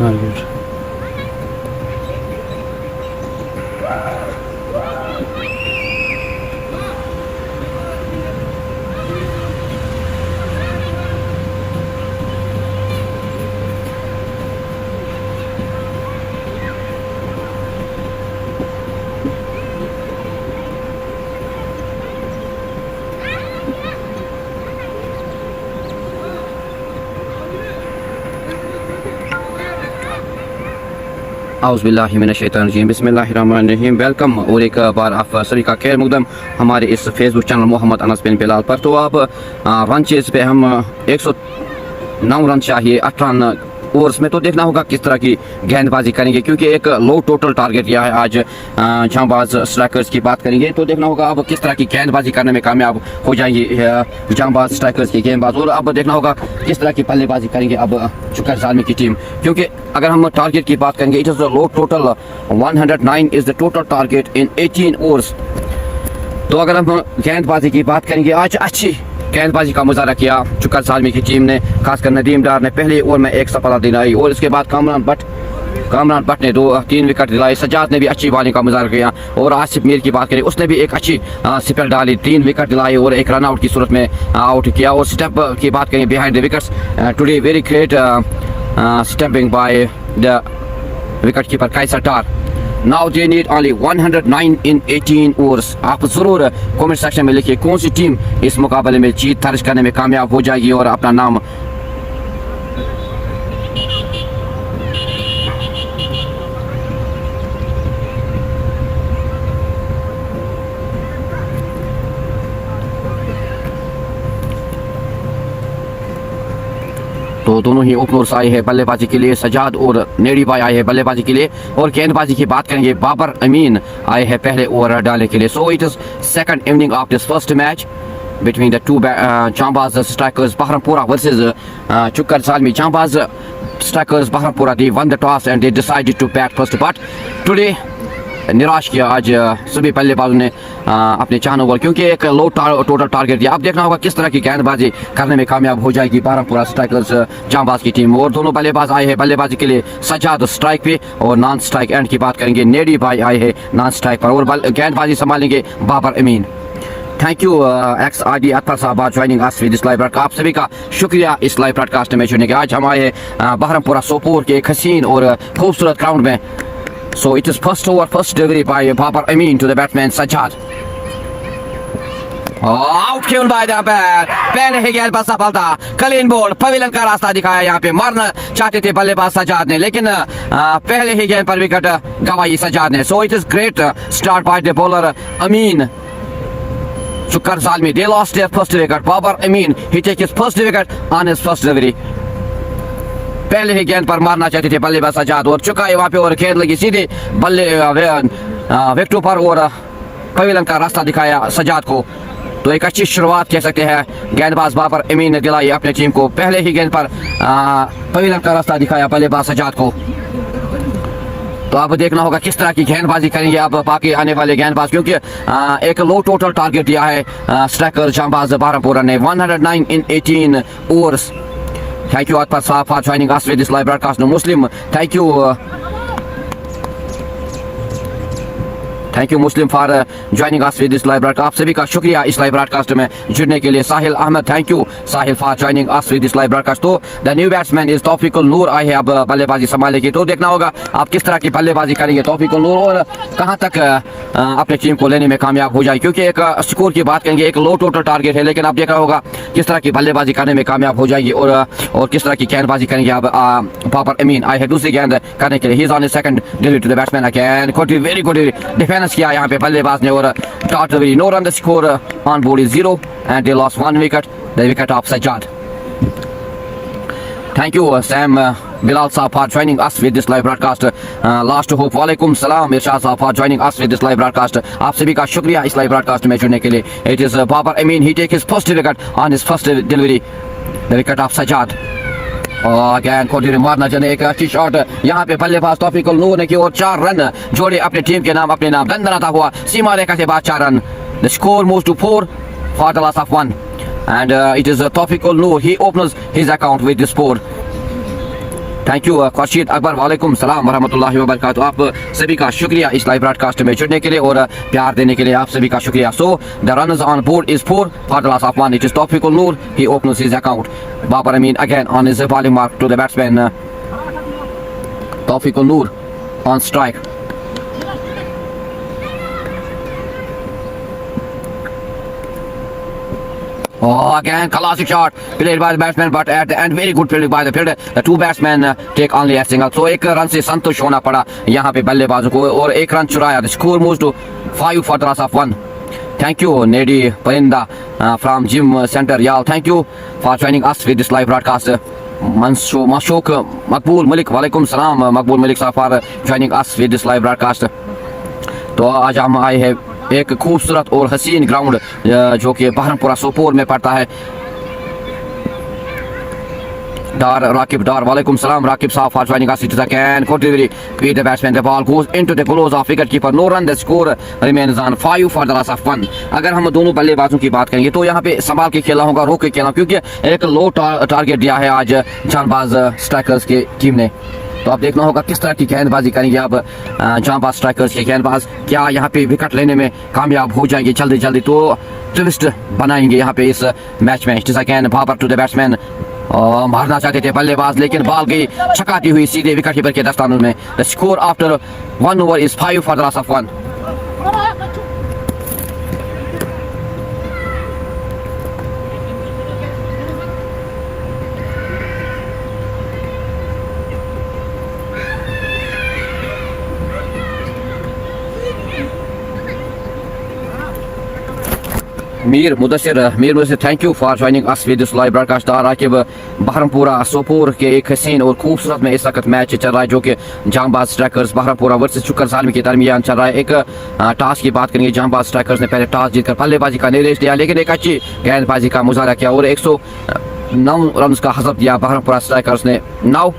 Target. औज़ुबिल्लाहिमिनश्शैतानिर्रजीम बिस्मिल्लाहिर्रहमानिर्रहीम। Welcome और एक बार आप सभी का खैर मुकदम हमारे इस फेसबुक चैनल मोहम्मद अनस बिन बिलाल पर। तो आप रन चेज पे हम 109 रन चाहिए 18 ओवर्स में। तो देखना होगा किस तरह की गेंदबाजी करेंगे, क्योंकि एक लो टोटल टारगेट दिया है आज जांबाज स्ट्राइकर्स की बात करेंगे। तो देखना होगा अब किस तरह की गेंदबाजी करने में कामयाब हो जाएंगे जांबाज स्ट्राइकर्स की गेंदबाज, और अब देखना होगा किस तरह की बल्लेबाजी करेंगे अब चुकर जालमी की टीम। क्योंकि अगर हम टारगेट की बात करेंगे, it is low total 109 is the total target in 18 overs. तो अगर हम गेंदबाजी की बात करेंगे, आज अच्छी गेंदबाजी का मुजाहरा किया चुकर जालमी की टीम ने, खासकर नदीम डार ने पहले ओवर में एक सफलता दिलाई, और इसके बाद कामरान भट्ट ने 3 विकेट दिलाई। सजाद ने भी अच्छी बॉलिंग का मुजाहरा किया, और आसिफ मीर की बात करें, उसने भी एक अच्छी स्पेल डाली, 3 विकेट दिलाई और एक रन आउट की सूरत में आउट किया। और स्टेप की बात करें behind the wickets today, very great stepping by the wicket keeper Kaiser Tar. Now they need only 109 in 18 overs। आप जरूर कमेंट सेक्शन में लिखिए कौन सी टीम इस मुकाबले में जीत दर्ज करने में कामयाब हो जाएगी और अपना नाम तो दोनों ही ओपनर्स आए हैं बल्लेबाजी के लिए, सजाद और नेड़ी भाई आए हैं बल्लेबाजी के लिए। और गेंदबाजी की बात करेंगे, बाबर अमीन आए हैं पहले ओवर डालने के लिए। So it is second evening of this first match between the two Jambaz strikers Bahrampura versus Chukar Zalmi। Jambaz strikers Bahrampura, they won the toss and they decided to bat first, but today निराश किया आज सभी बल्लेबाजों ने अपने चाहने वाले, क्योंकि एक लो टोटल टारगेट दिया। अब देखना होगा किस तरह की गेंदबाजी करने में कामयाब हो जाएगी बहरमपुरा स्ट्राइकर्स जांबाज की टीम। और दोनों बल्लेबाज आए हैं बल्लेबाजी के लिए, सजाद स्ट्राइक पे और नॉन स्ट्राइक एंड की बात करेंगे, नेडी भाई आए हैं नॉन स्ट्राइक पर, और गेंदबाजी संभालेंगे Babar Amin. Thank you X R D Akhtar साहब joining us with this live broadcast. आप सभी का शुक्रिया इस लाइव ब्रॉडकास्ट में जुड़ने के। आज हम आए बहरमपुरा सोपोर के एक हसीन और खूबसूरत ग्राउंड में। So it is first over, first delivery by Babar Amin to the batsman Sajjad. Out kill by the bat. पहले ही गेंद पर सफलता, क्लीन बॉल, पवेलियन का रास्ता दिखाया। यहाँ पे मारना चाहते थे बल्लेबाज सजाद ने, लेकिन पहले ही गेंद पर विकेट गंवाई सजाद ने। So it is great start by the bowler Amin. Chukar Zalmi, they lost their first wicket. Babar Amin, he take his first wicket on his first delivery. पहले ही गेंद पर मारना चाहते थे बल्लेबाज सजाद, और चुका है वहाँ पे और गेंद लगी सीधे बल्ले विकेटों पर, और पवेलियन का रास्ता दिखाया सजाद को। तो एक अच्छी शुरुआत कह सकते हैं गेंदबाज बाबर अमीन ने दिलाई अपनी टीम को। पहले ही गेंद पर पवेलियन का रास्ता दिखाया बल्लेबाज सजाद को। तो अब देखना होगा किस तरह की गेंदबाजी करेंगे अब बाकी आने वाले गेंदबाज, क्योंकि एक लो टोटल टारगेट दिया है स्ट्राइकर जांबाज बहरमपुरा ने, 109 in 18 overs। Thank you Atpar Saab for joining us with this live broadcast. No Muslim, thank you Muslim for joining us with this live broadcast। आप सभी का शुक्रिया इस लाइव ब्रॉडकास्ट में जुड़ने के लिए। Sahil Ahmed, thank you Sahil for joining us with this live broadcast. तो the new batsman is Taufiqul Noor आए हैं अब बल्लेबाजी संभालेंगे। तो देखना होगा आप किस तरह की बल्लेबाजी करेंगे तौफीकुल नूर, और कहां तक अपनी टीम को लेने में कामयाब हो जाए, क्योंकि एक स्कोर की बात करेंगे, एक लो टोटल टारगेट है, लेकिन आप देखना होगा किस तरह की बल्लेबाजी करने में कामयाब हो जाएगी और किस तरह की गेंदबाजी करेंगे अब बाबर अमीन आए हैं दूसरी गेंद करने के लिए। He is on second delivery to the batsman again, very good defence किया यहाँ पे बल्लेबाज ने, और dot delivery, no run the score on board is 0 and they lost 1 wicket, the wicket of Sajjad. Thank you Sam Bilal Saab for joining us with this live broadcast. Last hope, वालेकुम सलाम इरशाद साहब for joining us with this live broadcast। आप सभी का शुक्रिया इस live broadcast में जुड़ने के लिए। It is Babar Amin, he take his first wicket on his first delivery, the wicket of Sajjad। Again Kohli ने मारना चाहे एक अच्छी शॉट यहाँ पे बल्लेबाज तौफीकुल नूर ने की, और 4 रन जोड़े अपने टीम के नाम, अपने नाम दंदनाता हुआ सीमा रेखा के बाद 4 run. The score moves to 4 for the loss of 1 and it is Tawfiqul Noor, he opens his account with this score। Thank you Khurshid Akbar, वालेकुम सलाम वरहमतुल्लाहि वबरकातुहू। आप सभी का शुक्रिया इस लाइव ब्रॉडकास्ट में जुड़ने के लिए और प्यार देने के लिए आप सभी का शुक्रिया। So the runners on board is 4 for the loss of 1. It is Taufiqul Noor, he opens his account. Babar Amin again on his bowling mark to the batsman Taufiqul Noor on strike. Oh, again, classic shot played by the batsman, but at the end, very good fielding by the fielder. The two batsmen take only a single. So एक run से संतुष्ट होना पड़ा यहाँ पे बल्लेबाजों को और एक रन चुराया. The score moves to 5 for the loss of 1. Thank you, Nedi Parinda from Gym Center, Yal. Thank you for joining us with this live broadcast. Mashuk Makbul Malik, walaikum salam Makbul Malik sir for joining us with this live broadcast. तो आज हम आए हैं एक खूबसूरत और हसीन ground जो कि बहरमपुरा सोपोर में पड़ता है. Dar Rakib Dar, walaikum salam Rakib साहब for joining us. It is again good delivery with the batsman. The ball goes into the gloves of wicket keeper. No run. The score remains on 5 for the loss of 1. अगर हम दोनों बल्लेबाजों की बात करेंगे तो यहाँ पे संभाल के खेलना होगा, रोक के खेलना, क्योंकि एक लो टारगेट दिया है आज जांबाज स्ट्राइकर्स की टीम ने. तो अब देखना होगा किस तरह की गेंदबाजी करेंगे अब जांबाज स्ट्राइकर्स के गेंदबाज. क्या यहाँ पे विकेट लेने में कामयाब हो जाएंगे जल्दी जल्दी, तो ट्विस्ट बनाएंगे यहाँ पे इस मैच में. Again Babar to the batsman. मारना चाहते थे बल्लेबाज लेकिन बॉल गई छकाती हुई सीधे विकेट कीपर के दस्तानों में. The score after 1 over is 5 for the loss of 1. Mir Mudassir thank you for joining us with this live broadcast. Raqib Bahrampura Sopore के एक हसीन और खूबसूरत में इस वक्त मैच चल रहा है जो कि जांबाज स्ट्राइकर्स बहरमपुरा वर्सेस चुकर जालमी के दरमियान चल रहा है. एक टॉस की बात करेंगे. जांबाज स्ट्राइकर्स ने पहले टॉस जीतकर बल्लेबाजी का निर्देश दिया लेकिन एक अच्छी गेंदबाजी का मुजाहरा किया और 109 रन का हज़फ दिया बहरमपुरा स्ट्राइकर्स ने. Now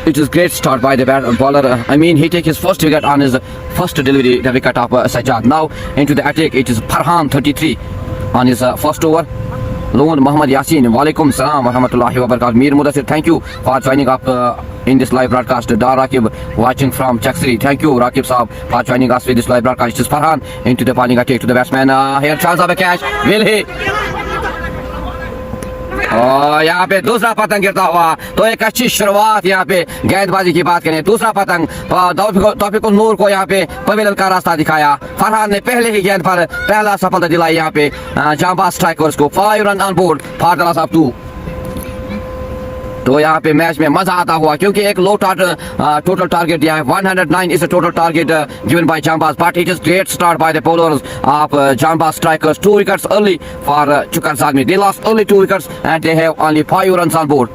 it is great start by the bowler. I mean, he take his first wicket on his first delivery, the wicket of Sajjad. Now into the attack, it is Farhan 33 on his first over. Lone Muhammad Yasin, walaikum salam wa rahmatullahi wa barakatuh. Mir Mudassir, thank you for joining up in this live broadcast. Dar Rakib watching from Chaksiri. Thank you Rakib Saab for joining us with this live broadcast. It is Farhan into the bowling attack to the batsman. Here chance of a catch. Will he? और यहाँ पे दूसरा पतंग गिरता हुआ. तो एक अच्छी शुरुआत यहाँ पे गेंदबाजी की बात करें. दूसरा पतंग तौफीकुल नूर को यहाँ पे पवेलियन का रास्ता दिखाया. फरहान ने पहले ही गेंद पर पहला सफलता दिलाई यहाँ पे जांबाज स्ट्राइकर्स को. 5 run on board for the loss of 2. तो यहाँ पे मैच में मजा आता हुआ क्योंकि एक लो टोटल टारगेट दिया है. 109 is a total target given by Jambaz, but it is great start by the bowlers of Jambaz strikers. 2 wickets early for Chukar Zalmi. They lost only 2 wickets and they have only 5 runs on board.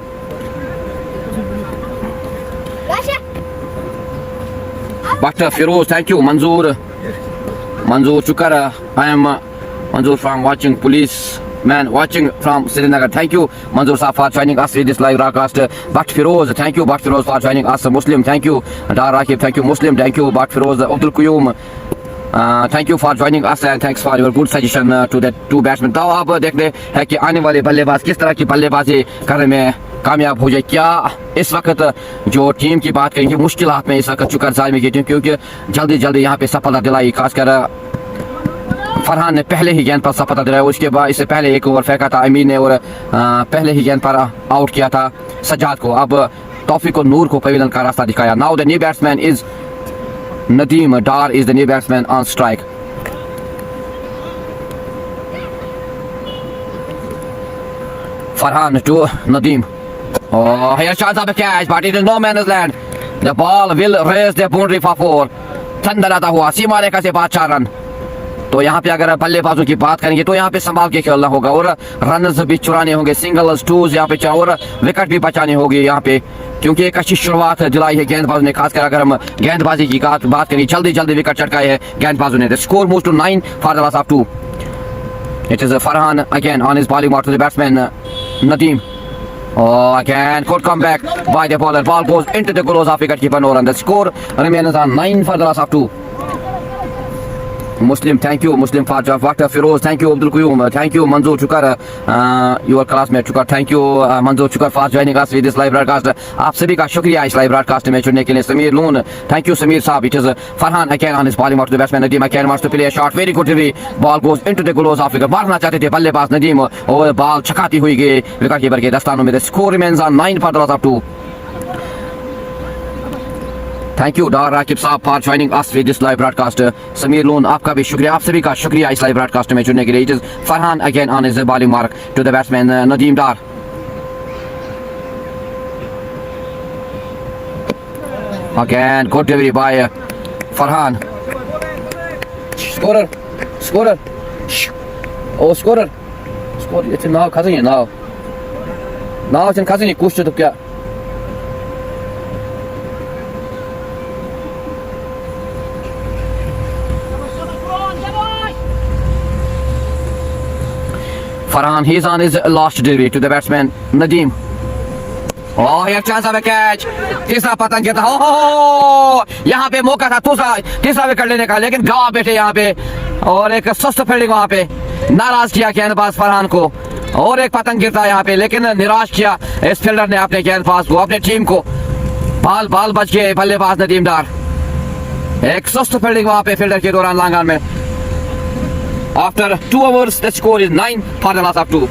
But Firoz, thank you. Manzoor Chukar. I am Manzoor from watching police. Man watching from Srinagar. Thank you Manzoor Saab for joining us with this live broadcast. But Firoz, thank you But Firoz for joining us. Muslim, thank you. Dar Rakib, thank you. Muslim, thank you. But Firoz, Abdul Qayyum, thank you for joining us and thanks for your good suggestion to the two batsmen. तो अब देखते हैं कि आने वाले बल्लेबाज किस तरह की बल्लेबाजी करने में कामयाब हो जाए. क्या इस वक्त जो टीम की बात करेंगे मुश्किलात में इस वक्त चुकर जालमी की टीम, क्योंकि जल्दी जल्दी यहाँ पे सफलता दिलाई. खासकर फरहान ने पहले ही गेंद पर सफलता दिलाया. उसके बाद इससे पहले एक ओवर फेंका था अमीन ने और पहले ही गेंद पर आउट किया था सज्जाद को. अब तौफीकुल नूर को पवेलियन का रास्ता दिखाया. Now the new batsman is Nadeem. Dar is the new batsman on strike. Farhan to Nadeem. Oh, here's chance of a catch, but it is no man's land. The ball will raise the boundary for 4. Thunder आता हुआ सीमा रेखा से 4 run. तो यहाँ पे अगर बल्लेबाजों की बात करेंगे तो यहाँ पे संभाल के खेलना होगा और रन्स भी चुराने होंगे. सिंगल्स टूज यहाँ पे और विकेट भी बचाने होगी यहाँ पे, क्योंकि एक अच्छी शुरुआत दिलाई है गेंदबाजों ने. खासकर अगर हम गेंदबाजी की बात करें जल्दी जल्दी विकेट चटकाए हैं गेंदबाजों ने. The score moves to 9 for the loss of 2. It is Farhan again on his bowling mark to the batsman Nadeem. Oh, again good comeback by the bowler. Ball goes into the gloves of wicket keeper Noor and the score remains on 9 for the loss of 2. Muslim, thank you. Muslim for Dr. Firoz, thank you. Abdul Qayyum, thank you. Manzoor Chukar, your classmate Chukar, thank you. Manzoor Chukar for joining us with this live broadcast. आप सभी का शुक्रिया इस live broadcast में जुड़ने के लिए. Sameer Loon, thank you Sameer साहब. It is Farhan again on his bowling out to the batsman. Nadeem again wants to play a shot. Very good delivery. Ball goes into the gloves of wicket. मारना चाहते थे बल्लेबाज नदीम और ball छकाती हुई गई wicket keeper के दस्तानों में. The score remains on 9 for the loss of 2. Thank you डॉ राकिब साहब for joining us with this live broadcast. Sameer loan आपका भी शुक्रिया, आप सभी का शुक्रिया इस लाइव ब्रॉडकास्ट में जुड़ने के लिए. It is Farhan again on his bowling mark to the batsman Nadeem Dar. Again good delivery by Farhan. Scorer scorer oh scorer score ये नाव खजनी नाव नाव चन खजनी कुछ तो क्या Farhan, he's on his last delivery to the batsman Nadeem. Oh, here chance of a catch. तीसरा पतंग था. हो यहाँ पे मौका था तीसरा विकेट लेने का, लेकिन गवा बैठे यहाँ पे और एक सस्त फील्डिंग वहाँ पे नाराज किया गेंदबाज फरहान को और एक पतंग गिरता यहाँ पे, लेकिन निराश किया इस फील्डर ने अपने गेंदबाज को, अपने टीम को. बाल बच गए बल्लेबाज नदीम डार. एक सस्त फील्डिंग वहाँ पे फील्डर के दौरान लांगन में. After 2 overs, the score is 9 for the loss of 2.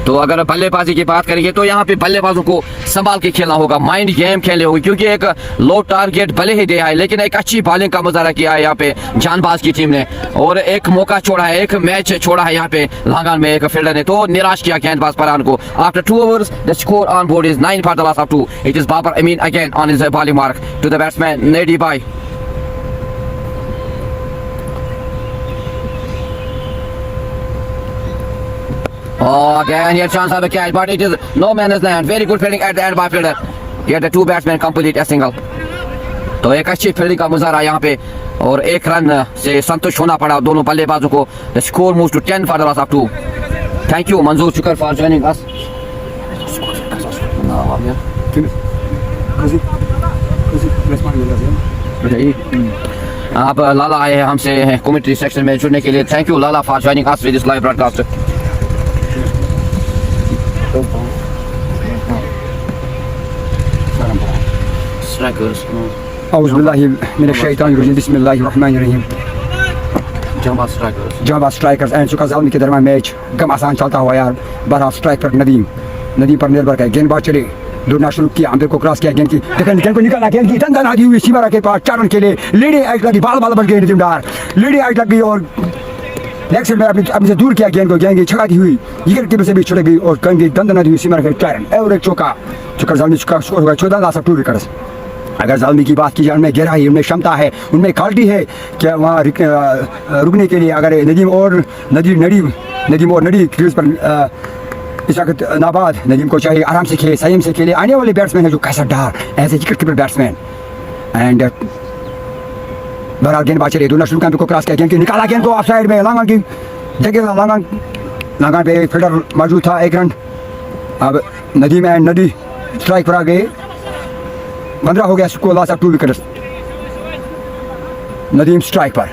तो अगर बल्लेबाजी की बात करेंगे तो यहाँ पे बल्लेबाजों को संभाल के खेलना होगा, माइंड गेम खेलने होगी, क्योंकि एक लो टारगेट भले ही दिया है लेकिन एक अच्छी बॉलिंग का मुजाहरा किया है यहाँ पे जानबाज की टीम ने और एक मौका छोड़ा है, एक मैच छोड़ा है यहाँ पे लांगन में एक फील्डर ने, तो निराश किया गेंदबाज फरहान को. After 2 overs, the score on board is 9 for the loss of 2. It is Babar Amin again on his bowling mark to the batsman Nadi Bhai. Oh, again here chance of a catch, but it is no man's land. Very good fielding at the end by fielder. Here the two batsmen complete a single. तो एक अच्छी fielding का मुजाहरा यहाँ पे और एक run से संतुष्ट होना पड़ा दोनों बल्लेबाजों को. The score moves to 10 for the loss of 2. Thank you Manzoor Chukar for joining us. आप लाला आए हैं हमसे कमेंट्री सेक्शन में जुड़ने के लिए. Thank you Lala for joining us with this live broadcast. जवाब स्ट्राइकर्स एंड चुका जालमी के दरमियान मैच कम आसान चलता हुआ यार. बहरहाल स्ट्राइक पर नदीम पर निर्भर है. गेंदबाज चले, दौड़ना शुरू किया, अंदर को क्रॉस किया, गेंद की गेंद को निकाला, गेंद की टंगन आती हुई सीमा के पास 4 रन के लिए. लीडिंग एज लगी, बाल बच गई नदीम डार. लीडिंग एज लग गई और लेग साइड में अपने से दूर किया गेंद को, गेंद की छकाती हुई विकेट कीपर से भी छुड़ गई और गेंद की दंदन आती हुई सीमा के 4 रन और एक चौका. चुका जालमी का स्कोर होगा 14 loss of 2 विकेट्स. अगर जालमी की बात की जाए, उनमें गहराई, उनमें क्षमता है, उनमें क्वालिटी है क्या वहाँ रुकने के लिए. अगर नदीम और नदी क्रीज पर इस वक्त नाबाद, नदीम को चाहिए आराम से खेले, संयम से खेले. आने वाले बैट्समैन है जो Kaiser Dar as a wicket keeper batsman. And बहरहाल गेंदबाज चले, दोनों शुरू को क्रॉस किया, गेंद की निकाला, गेंद को ऑफ साइड में लांगन की जगह लांगन पे फील्डर मौजूद था. 1 रन. अब नदीम एंड नदी स्ट्राइक पर आ गए. 15 हो गया score, loss of 2 wickets. Nadeem strike पर,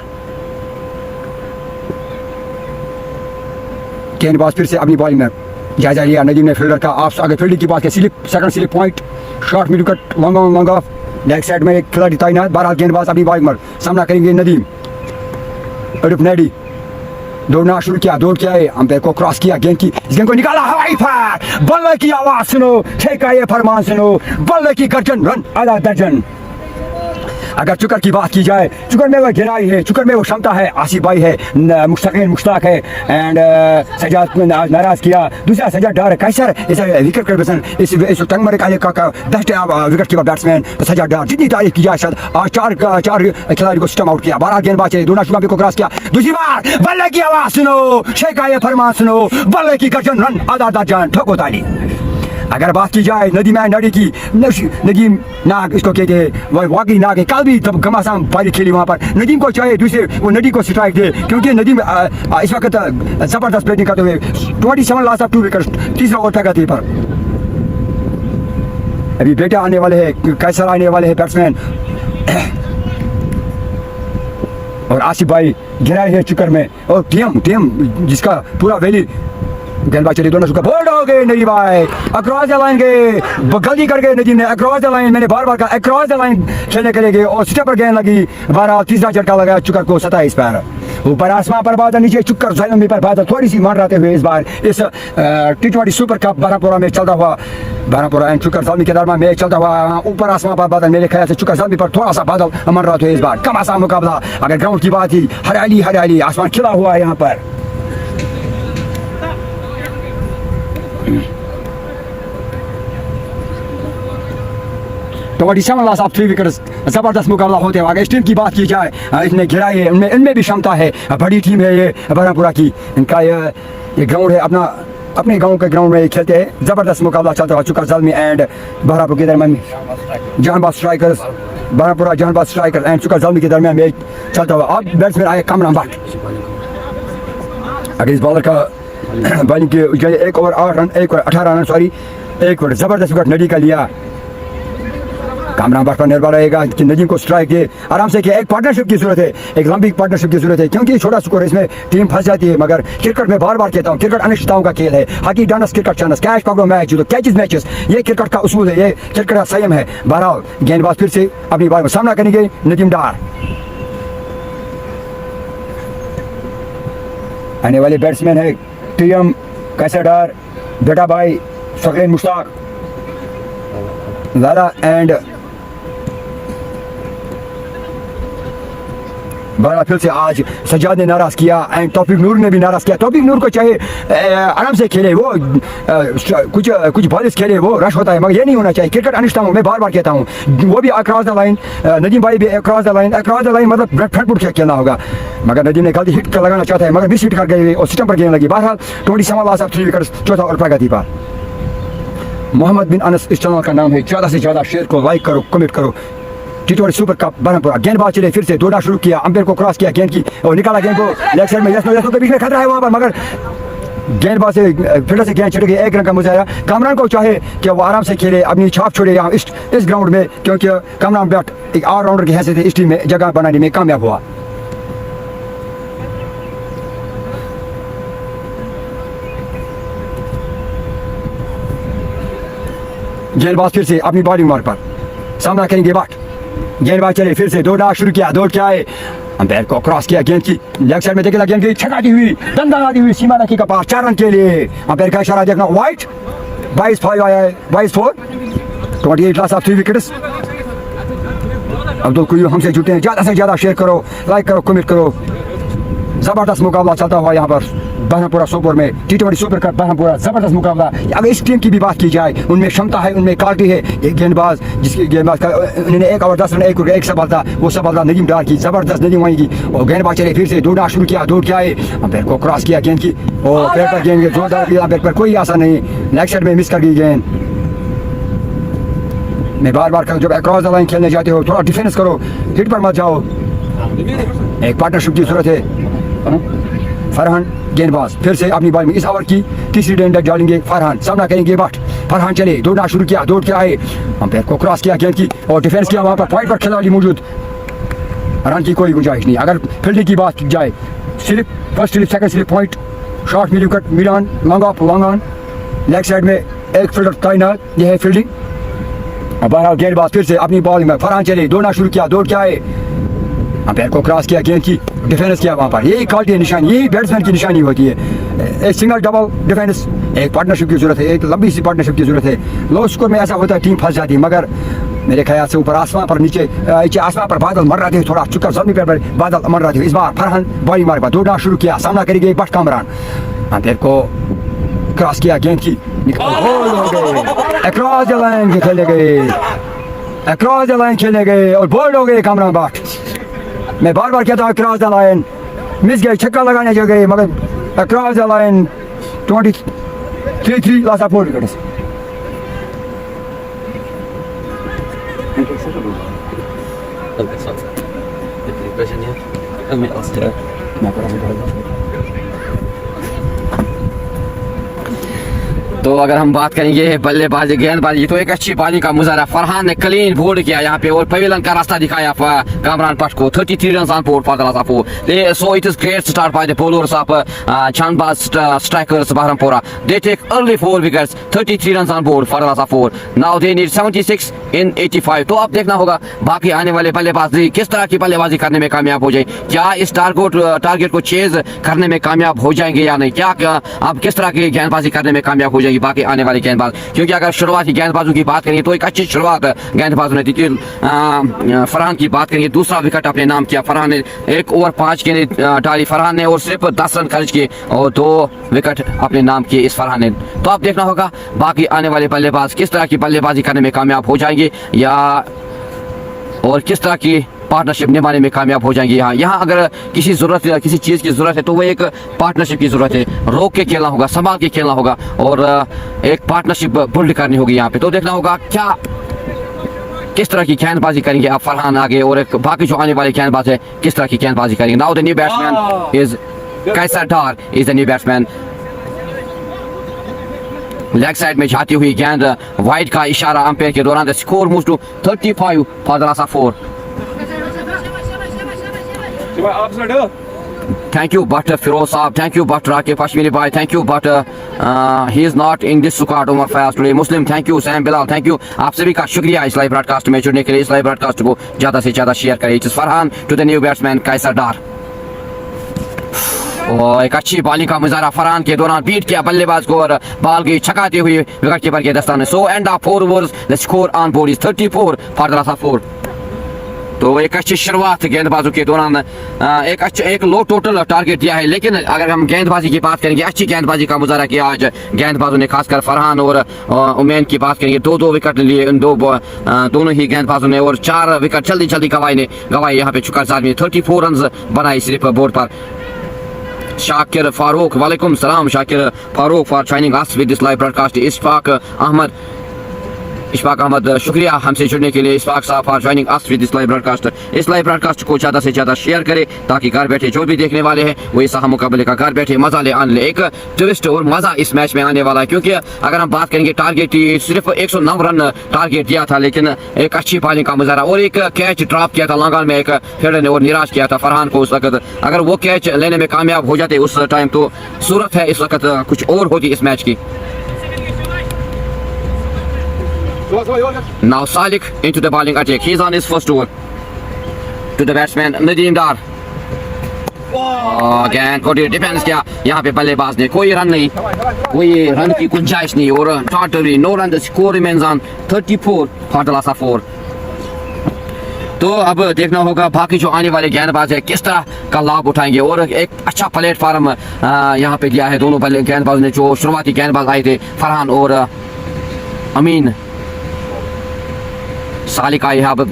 गेंदबाज फिर से अपनी बॉलिंग में जायजा लिया. नदीम ने फील्डर का ऑफ, अगर फील्डिंग की बात की second slip point, short mid wicket, long off, leg side में एक खिलाड़ी तैनात. 12 गेंदबाज अपनी बॉलिंग में सामना करेंगे. नदीम अरुप नैडी दौड़ना शुरू किया, दौड़ किया है, अंपायर को क्रॉस किया, गेंद को निकाला, हवाई फायर, बल्ले की आवाज सुनो, ठेका ये फरमान सुनो, बल्ले की गर्जन, रन आधा दर्जन. अगर चुकर की बात की जाए, चुकर में वो गहराई है, चुकर में वो क्षमता है. आसिफ भाई है, मुश्ताक है एंड सजाद नाराज किया. दूसरा सजाद डार कैसर विकेट कीपर, इस तंग मरे का best wicket keeper batsman Sajad Dar. जितनी तारीफ की जाए शायद आज 4 खिलाड़ी को सिस्टम आउट किया. 12 गेंदबाज चले, दोनों शुमाबी को क्रॉस किया. दूसरी बार बल्ले की आवाज सुनो, शेखा ये फरमान सुनो, बल्ले की गर्जन, रन आधा दर्जन, ठोको ताली. अगर बात की जाए नदीम नडी की, नदीम नाग इसको कहते हैं, वह वाकई नाग है. कल भी तब घमासान बारी खेली वहाँ पर. नदीम को चाहिए दूसरे वो नदी को स्ट्राइक दे, क्योंकि नदीम इस वक्त जबरदस्त बैटिंग करते हुए 27 loss of 2 विकेट, तीसरा ओवर फेंका थी पर. अभी बेटा आने वाले हैं, कैसर आने वाले हैं बैट्समैन, और आसिफ भाई गिराए हैं चुकर में, और टीम जिसका पूरा वैली गेंदबाज चली दोनों बोल्ड हो गए नदीम भाई, अक्रॉस द लाइन गए, गलती कर गए नदीम ने, अक्रॉस द लाइन, मैंने बार बार कहा अक्रॉस द लाइन खेलने के लिए गए और स्टेप पर गेंद लगी, 12 तीसरा झटका लगा चुकर को 27 पर, ऊपर आसमान पर बादल, नीचे चुकर जमीन पर बादल, थोड़ी सी मान रहते हुए इस बार इस T20 सुपर कप बारापुरा में चलता हुआ, बारापुरा एंड चुकर जमीन के दरमियान में चलता हुआ, ऊपर आसमान पर बादल, मेरे ख्याल से चुकर जमीन पर थोड़ा सा बादल अमन रहा था इस बार, कम आसान मुकाबला। अगर ग्राउंड की बात ही, हरियाली आसमान खिला हुआ है यहाँ पर। तो 27 लॉस ऑफ 3 विकेट्स, जबरदस्त मुकाबला होते हैं। अगर इस टीम की बात की जाए, इतने गिराई है, इनमें भी क्षमता है, बड़ी टीम है ये बारापुरा की, इनका ये ग्राउंड है अपने गांव के ग्राउंड में खेलते हैं। जबरदस्त मुकाबला चलता हुआ चुकर जलमी एंड बारापुर के दरमियान, Jahanbad strikers, Barapura Jahanbad strikers and Chukar Zalmi के दरमियान मैच चलता हुआ। अब बैट्समैन आए कामरान भट्ट, अगर इस बॉलर का बॉलिंग के 1 over 8 run, 1 over 18 run, sorry 1 over जबरदस्त विकेट नदी का लिया। कामरान भट्ट पर निर्भर रहेगा कि नदीम को स्ट्राइक दे आराम से, किया। एक पार्टनरशिप की जरूरत है, एक लंबी पार्टनरशिप की जरूरत है, क्योंकि छोटा स्कोर इसमें टीम फंस जाती है। मगर क्रिकेट में बार बार कहता हूँ, क्रिकेट अनिश्चितताओं का खेल है, hockey dance cricket chance, catch पकड़ो मैच जीतो, कैचेस मैचेस, ये क्रिकेट का उसूल है, ये क्रिकेट का संयम है। बहरहाल गेंदबाज फिर से अपनी बार में सामना करेंगे नदीम डार। आने वाले बैट्समैन है टीएम कैसर डार, बेटा भाई फकीर मुश्ताक लाला एंड बड़ा फिर से आज सज्जाद ने नाराज किया एंड तौफीक नूर ने भी नाराज किया। तौफीक नूर को चाहे आराम से खेले, वो कुछ बॉलिस खेले, वो रश होता है, मगर ये नहीं होना चाहिए। क्रिकेट अनिश्चित हूँ, मैं बार बार कहता हूँ, वो भी अक्रॉस द लाइन, नदीम भाई भी अक्रॉस द लाइन मतलब फ्रंट फुट खेलना होगा। मगर नदीम ने गलती हिट कर लगाना चाहता है, मगर मिस हिट कर गए और सिस्टम पर गेंद लगी। बहरहाल 27 लॉस ऑफ 3 विकेट्स, चौथा और प्रगति पर। मोहम्मद बिन अनस इस चैनल का नाम है, ज़्यादा से ज़्यादा शेयर को लाइक करो, कमेंट करो। T20 सुपर कप बारापुरा, गेंदबाज चले फिर से, दौड़ना शुरू किया, अंपायर को क्रॉस किया गेंद की और निकाला गेंद को लेग साइड में, यस के बीच में खतरा है वहां पर, मगर गेंदबाज से फील्डर से गेंद छिड़ गई, 1 रन का मुजाहरा। कामरान को चाहे कि वो आराम से खेले, अपनी छाप छोड़े यहाँ इस ग्राउंड में, क्योंकि कामरान भट्ट एक ऑलराउंडर की हैसियत से इस टीम में जगह बनाने में कामयाब हुआ। गेंदबाज फिर से अपनी बॉलिंग मार्क पर सामना करेंगे भट्ट, गेंदबाज चले फिर से, दौड़ा शुरू किया, दौड़ के आए, अंपायर को क्रॉस किया, गेंद की लेग साइड में देखेगा, गेंद की छकाती हुई, दंदाती हुई सीमा नकी का पास, 4 रन के लिए। अंपायर का इशारा देखना, वाइट 22-5 आया है, 22-4, 28 लॉस ऑफ 3 विकेट्स। अब्दुल कुय्यूम हमसे जुटे हैं, ज़्यादा से ज़्यादा शेयर करो, लाइक करो, कमेंट करो। जबरदस्त मुकाबला चलता हुआ यहाँ पर बारापुरा सोपोर में, T20 सुपर कप बारापुरा, जबरदस्त मुकाबला। अगर इस टीम की भी बात की जाए, उनमें क्षमता है, उनमें क्वालिटी है। एक गेंदबाज जिसकी गेंदबाज का उन्होंने 1 ओवर 10 रन, 1 सफलता, वो सफलता नदीम डार की, जबरदस्त नदीम वहीं की। और गेंदबाज चले फिर से, दौड़ना शुरू किया, दौड़ के आए, अंपायर को क्रॉस किया गेंद की और पैर पर गेंद जोरदार किया, अंपायर पर कोई आशा नहीं, लेग साइड में मिस कर गई गेंद। मैं बार बार कहूँ, जब अक्रॉस द लाइन खेलने जाते हो, थोड़ा डिफेंस करो, हिट पर मत जाओ। एक पार्टनरशिप की जरूरत है। फरहान गेंदबाज फिर से अपनी बॉल में इस ओवर की तीसरी गेंद डालेंगे, फरहान सामना करेंगे भट्ट। फरहान चले, दौड़ना शुरू किया, दौड़ के आए, अंपायर को क्रॉस किया गेंद की और डिफेंस किया, वहां पर पॉइंट पर खिलाड़ी मौजूद, रन की कोई गुंजाइश नहीं। अगर फील्डिंग की बात की जाए, slip, first slip, second slip, point, short, mid wicket, mid on, long off, long on, leg side में एक फील्डर तैनात, यह है फील्डिंग। और बहरहाल गेंदबाज फिर से अपनी बॉलिंग में, फरहान चले, दौड़ना शुरू किया, दौड़ के आए, अंपायर को क्रॉस किया गेंद की, डिफेंस किया वहाँ पर। यही क्वालिटी निशानी, यही बैट्समैन की निशानी होती है। एक सिंगल डबल डिफेंस, एक पार्टनरशिप की जरूरत है, एक लंबी सी पार्टनरशिप की जरूरत है। लो स्कोर में ऐसा होता है, टीम फंस जाती है। मगर मेरे ख्याल से ऊपर आसमान पर, नीचे आसमान पर बादल मर रहे थे, थोड़ा चुकर जमीन पर बादल मर रहे थे। इस बार फरहान बॉलिंग मार पर दौड़ना शुरू किया, सामना करेंगे भट्ट कामरान, अंपायर को क्रॉस किया गेंद की, गोल हो गए, अक्रॉस द लाइन खेले गए, अक्रॉस द लाइन खेले गए और बोल्ड हो गए कामरान भट्ट। मैं बार बार कहता हूँ अक्रॉस द लाइन, मिस गए, छक्का लगाने जा गए, मगर across the line 23 loss of 4 wickets. तो अगर हम बात करेंगे बल्लेबाजी गेंदबाजी तो एक अच्छी पारी का मुजाहरा फरहान ने क्लीन बोल्ड किया यहाँ पे और पवेलियन का रास्ता दिखाया कामरान पट को 33 run on board for the last of so it is great start by the bowlers of Chanbaz strikers Bahrampura. They take early 4 wickets, 33 runs on board for the last of 4. Now they need 76 in 85. तो अब देखना होगा बाकी आने वाले बल्लेबाज किस तरह की बल्लेबाजी करने में कामयाब हो जाए, क्या इस टारगेट को चेज करने में कामयाब हो जाएंगे या नहीं, क्या अब किस तरह की गेंदबाजी करने में कामयाब हो जाएगी बाकी आने वाले गेंदबाज। क्योंकि अगर शुरुआती गेंदबाजों की बात करेंगे तो एक अच्छी शुरुआत गेंदबाजों ने दी। फरहान की बात करेंगे, दूसरा विकेट अपने नाम किया फरहान ने, 1 ओवर 5 गेंदें डाली फरहान ने और सिर्फ 10 रन खर्च किए और 2 विकेट अपने नाम किए इस फरहान ने। तो अब देखना होगा बाकी आने वाले बल्लेबाज किस तरह की बल्लेबाजी करने में कामयाब हो जाएंगे या और किस तरह की पार्टनरशिप निभाने में कामयाब हो जाएंगे। यहाँ अगर किसी चीज़ की ज़रूरत है तो वो एक पार्टनरशिप की ज़रूरत है, रोक के खेलना होगा, संभाल के खेलना होगा और एक पार्टनरशिप बिल्ड करनी होगी यहाँ पे। तो देखना होगा क्या किस तरह की गेंदबाजी करेंगे आप फरहान आगे और एक बाकी जो आने वाले गेंदबाज है किस तरह की गेंदबाजी करेंगे। Now the new batsman is Kaiser Dar is the new batsman. Leg side में जाती हुई गेंद, वाइड का इशारा अंपायर के दौरान। The score moves to 35 for the last of 4। Thank you, but Firoz Saab. Thank you, but Rakib Kashmiri Bhai. Thank you, but he is not in this squad. Umar Fayaz today. Muslim, thank you. Sam Bilal, thank you. आप सभी का शुक्रिया इस live broadcast में जुड़ने के लिए। इस लाइव ब्रॉडकास्ट को ज़्यादा से ज़्यादा शेयर करें। It's Farhan to the new batsman Kaiser Dar. और एक अच्छी बॉलिंग का मुजाहरा फरहान के दौरान, बीट किया बल्लेबाज को और बॉल की छकाते हुए विकेट कीपर के दस्ताने। So end of 4 overs the score on board is 34 for the last of 4। तो एक अच्छी शुरुआत गेंदबाजों के दौरान, एक लो टोटल टारगेट दिया है, लेकिन अगर हम गेंदबाजी की बात करेंगे अच्छी गेंदबाजी का मुजाहरा किया आज गेंदबाजों ने, खासकर फरहान और उमैन की बात करेंगे। 2 विकेट लिए इन दोनों ही गेंदबाजों ने और 4 विकेट जल्दी गवाए यहाँ पे चुका में 34 रन बनाए सिर्फ बोर्ड पर। शाकिर फारूक, वालेकुम सलाम Shakir Farooq for joining us with this live broadcast. Ishfaq Ahmed शुक्रिया हमसे जुड़ने के लिए। इशफाक साहब for joining us with this live broadcast. इस लाइव ब्रॉडकास्ट को ज़्यादा से ज़्यादा शेयर करें ताकि घर बैठे जो भी देखने वाले हैं वो इस मुकाबले का घर बैठे मजा आने ले। एक ट्विस्ट और मजा इस मैच में आने वाला है, क्योंकि अगर हम बात करेंगे टारगेट सिर्फ 109 रन टारगेट दिया था, लेकिन एक अच्छी बॉलिंग का मुजाहरा और एक कैच ड्रॉप किया था लॉन्ग ऑन में एक फील्डर ने और निराश किया था फरहान को उस वक्त। अगर वो कैच लेने में कामयाब हो जाते उस टाइम तो सूरत है इस वक्त कुछ और होती इस मैच की। Now Salik into the bowling attack. He's on his first over. To the batsman Nadeem Dar. Again कोई डिफेंस किया यहाँ पे बल्लेबाज ने, कोई रन नहीं, कोई रन की गुंजाइश नहीं और totally no run. The score remains on 34 for the last of 4। तो अब देखना होगा बाकी जो आने वाले गेंदबाज है किस तरह का लाभ उठाएंगे और एक अच्छा प्लेटफार्म यहाँ पे दिया है दोनों गेंदबाज ने। जो शुरुआती गेंदबाज आए थे फरहान और अमीन, सालिक आई है अब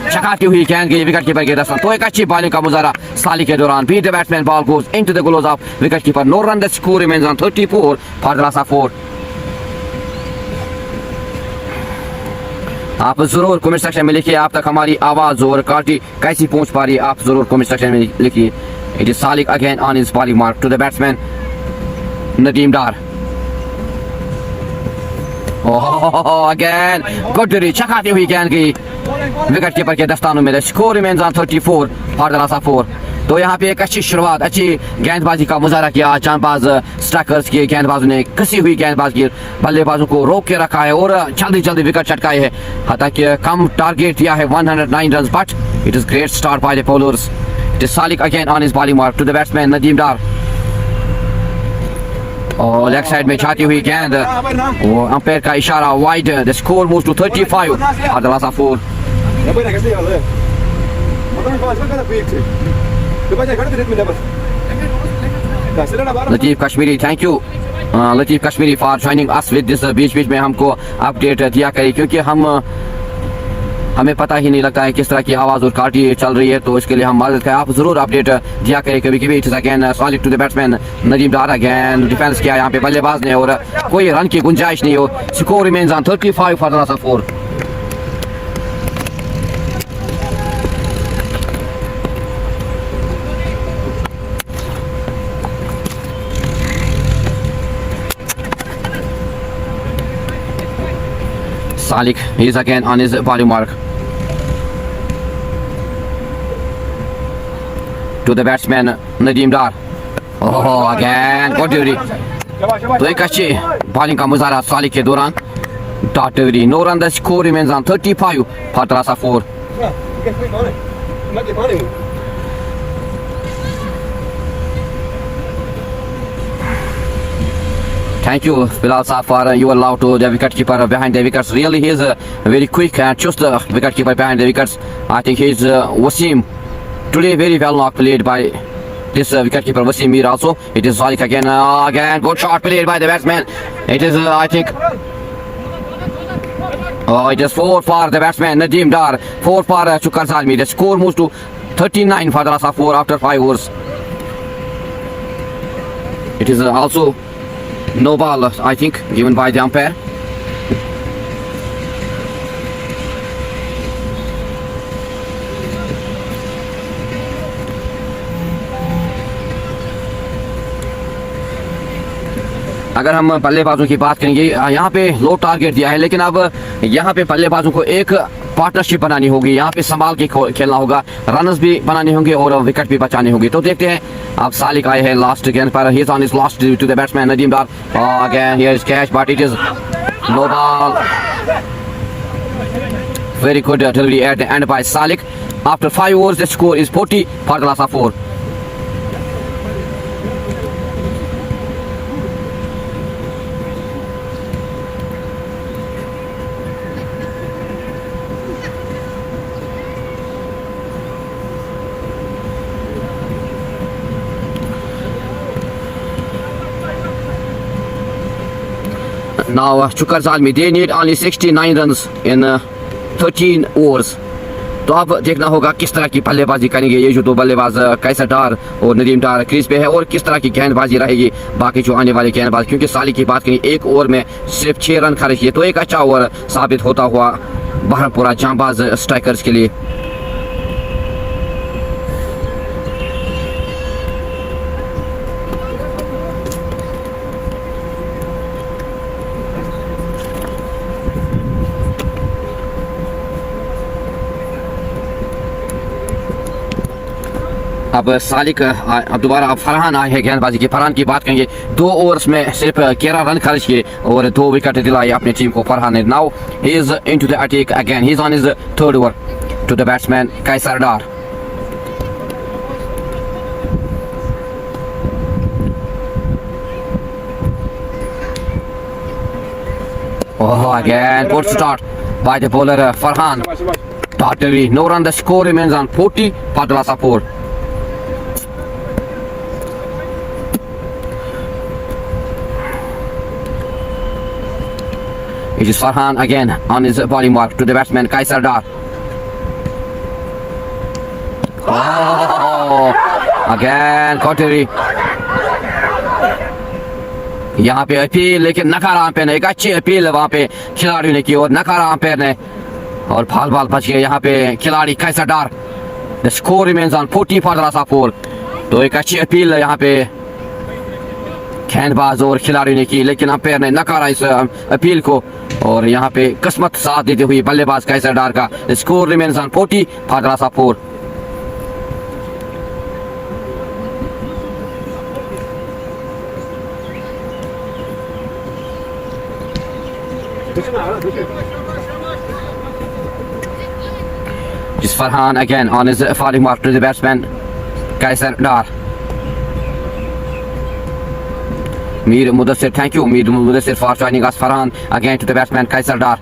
चकाती हुई गेंद गई विकेट कीपर के दस्तान। तो एक अच्छी बॉलिंग का मुजाहरा सालिक के दौरान। Beat the batsman, ball goes into the gloves of wicket keeper. No run, the score remains on 34 for the last of 4। आप जरूर कमेंट सेक्शन में लिखिए आप तक हमारी आवाज और क्वालिटी कैसी पहुंच पा रही है, आप जरूर कमेंट सेक्शन में लिखिए। It is Salik again on his bowling mark to the batsman Nadeem Dar. Again good चकाती हुई गेंद की विकेट कीपर के दस्तानों में। Score remains on 34 for the last of 4। तो यहाँ पे एक अच्छी शुरुआत, अच्छी गेंदबाजी का मुजाहरा किया चांदबाज स्ट्राइकर्स के गेंदबाजों ने। कसी हुई गेंदबाज की बल्लेबाजों को रोक के रखा है और जल्दी विकेट चटकाए है। हालांकि कम टारगेट दिया है 109 run, but it is great start by the bowlers. It is Salik again on his bowling mark to the batsman Nadeem Dar. और लेग साइड में जाती हुई गेंद, वो अंपायर का इशारा wide. The score moves to 35 for the last of 4। Latif Kashmiri, thank you Latif Kashmiri for joining us with this. बीच में हमको अपडेट दिया करें क्योंकि हमें पता ही नहीं लगता है किस तरह की आवाज़ और क्वालिटी चल रही है, तो इसके लिए हम माजरत करें। आप जरूर अपडेट दिया करें कभी कभी। It is again solid to the batsman Nadeem Dar. Again defence किया यहाँ पे बल्लेबाज ने और कोई रन की गुंजाइश नहीं हो। Score remains on 35 for the last of 4। Salik, he is again on his body mark. To the batsman Nadeem Dar. Oh, again, good delivery. तो एक अच्छी बॉलिंग का मुजाहरा सालिक के दौरान. Dot delivery. No run. The score remains on 35 for Terasa 4. Thank you, Bilal Saab, for your love to the wicketkeeper behind the wickets. Really, he is very quick and just the wicketkeeper behind the wickets. I think he is Wasim. Today, very well not played by this wicketkeeper Wasim Mir also. It is Salik again. Again, good shot played by the batsman. It is, I think. Oh, it is 4 for the batsman Nadeem Dar. 4 for Shukar Zalmi. The score moves to 39 for Terasa 4 after 5 overs. It is also no ball, I think, given by the umpire. अगर हम बल्लेबाजों की बात करेंगे, यहाँ पे लो target दिया है, लेकिन अब यहाँ पे बल्लेबाजों को एक पार्टनरशिप बनानी होगी. यहाँ पे संभाल के खेलना होगा, रनर्स भी बनाने होंगे और विकेट भी बचाने होंगे. तो देखते हैं. अब सालिक आए हैं लास्ट गेंद पर. He is on his last to the batsman Nadeem Dar. Again here is catch but it is no ball. Very good delivery at the end by Salik. After 5 overs, the score is 40 for Terasa 4. Now Shukar Zalmi, they need only 69 runs in 13 overs. तो अब देखना होगा किस तरह की बल्लेबाजी करेंगे ये जो दो बल्लेबाज कैसर डार और नदीम डार क्रीज पे है, और किस तरह की गेंदबाजी रहेगी बाकी जो आने वाले गेंदबाज. क्योंकि सालिक की बात करें, एक ओवर में सिर्फ 6 रन खर्च किए, तो एक अच्छा ओवर साबित होता हुआ बहरमपुरा जांबाज स्ट्राइकर्स के लिए. अब सालिक अब दोबारा अब फरहान आए हैं गेंदबाजी की. फरहान की बात करेंगे, 2 ओवर्स में सिर्फ 11 रन खर्च किए और 2 विकेट दिलाए अपनी टीम को फरहान ने. Now he is into the attack again. He is on his third over to the batsman Kaiser Dar. Oh, again good start by the bowler Farhan. Totally no run. The score remains on 40 for Terasa 4. It is Farhan again on his bowling mark to the batsman Kaisar Dar. Oh, again Kotiri. यहाँ पे appeal, लेकिन नकारा umpire ने, एक अच्छी appeal वहाँ पे खिलाड़ियों ने की और नकारा अंपायर ने, और फाल बाल बच गए यहाँ पे खिलाड़ी Kaiser Dar. The score remains on 40 for Terasa 4. तो एक अच्छी अपील यहाँ पे गेंदबाज और खिलाड़ियों ने की, लेकिन अंपायर ने नकारा इस अपील को, और यहाँ पे किस्मत साथ देते हुए बल्लेबाज कैसर डार का. Score remains on 40 for Terasa 4. Just Farhan again on his falling mark to the batsman Kaisar Dar. Mir Mudassir, thank you Mir Mudassir for joining us. Farhan again to the batsman Kaisar Dar.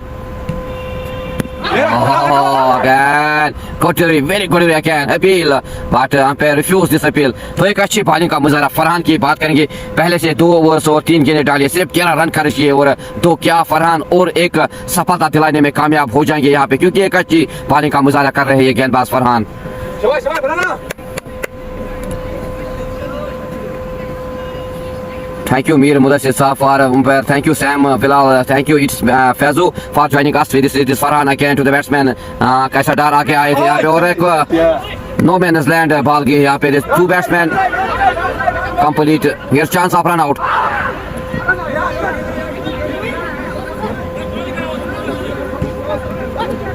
Oh, again good delivery, very good delivery again. Appeal, but umpire refused this appeal. तो एक अच्छी bowling का मुजाहरा. फरहान की बात करेंगे, पहले से 2 ओवर्स और 3 गेंदें डाली, सिर्फ 11 रन खर्च किए, और 2 क्या फरहान और एक सफलता दिलाने में कामयाब हो जाएंगे यहाँ पे, क्योंकि एक अच्छी बॉलिंग का मुजाहरा कर रहे हैं ये गेंदबाज Farhan. Thank you Mir Mudassir Saab for umpire. Thank you Sam Bilal. Thank you it's Faizu for joining us. This is Farhan again to the batsman Kaisar Dar. आगे आए थे यहाँ पे, और एक no man's land बॉल गई यहाँ पे. 2 batsmen complete. Here's chance of run out.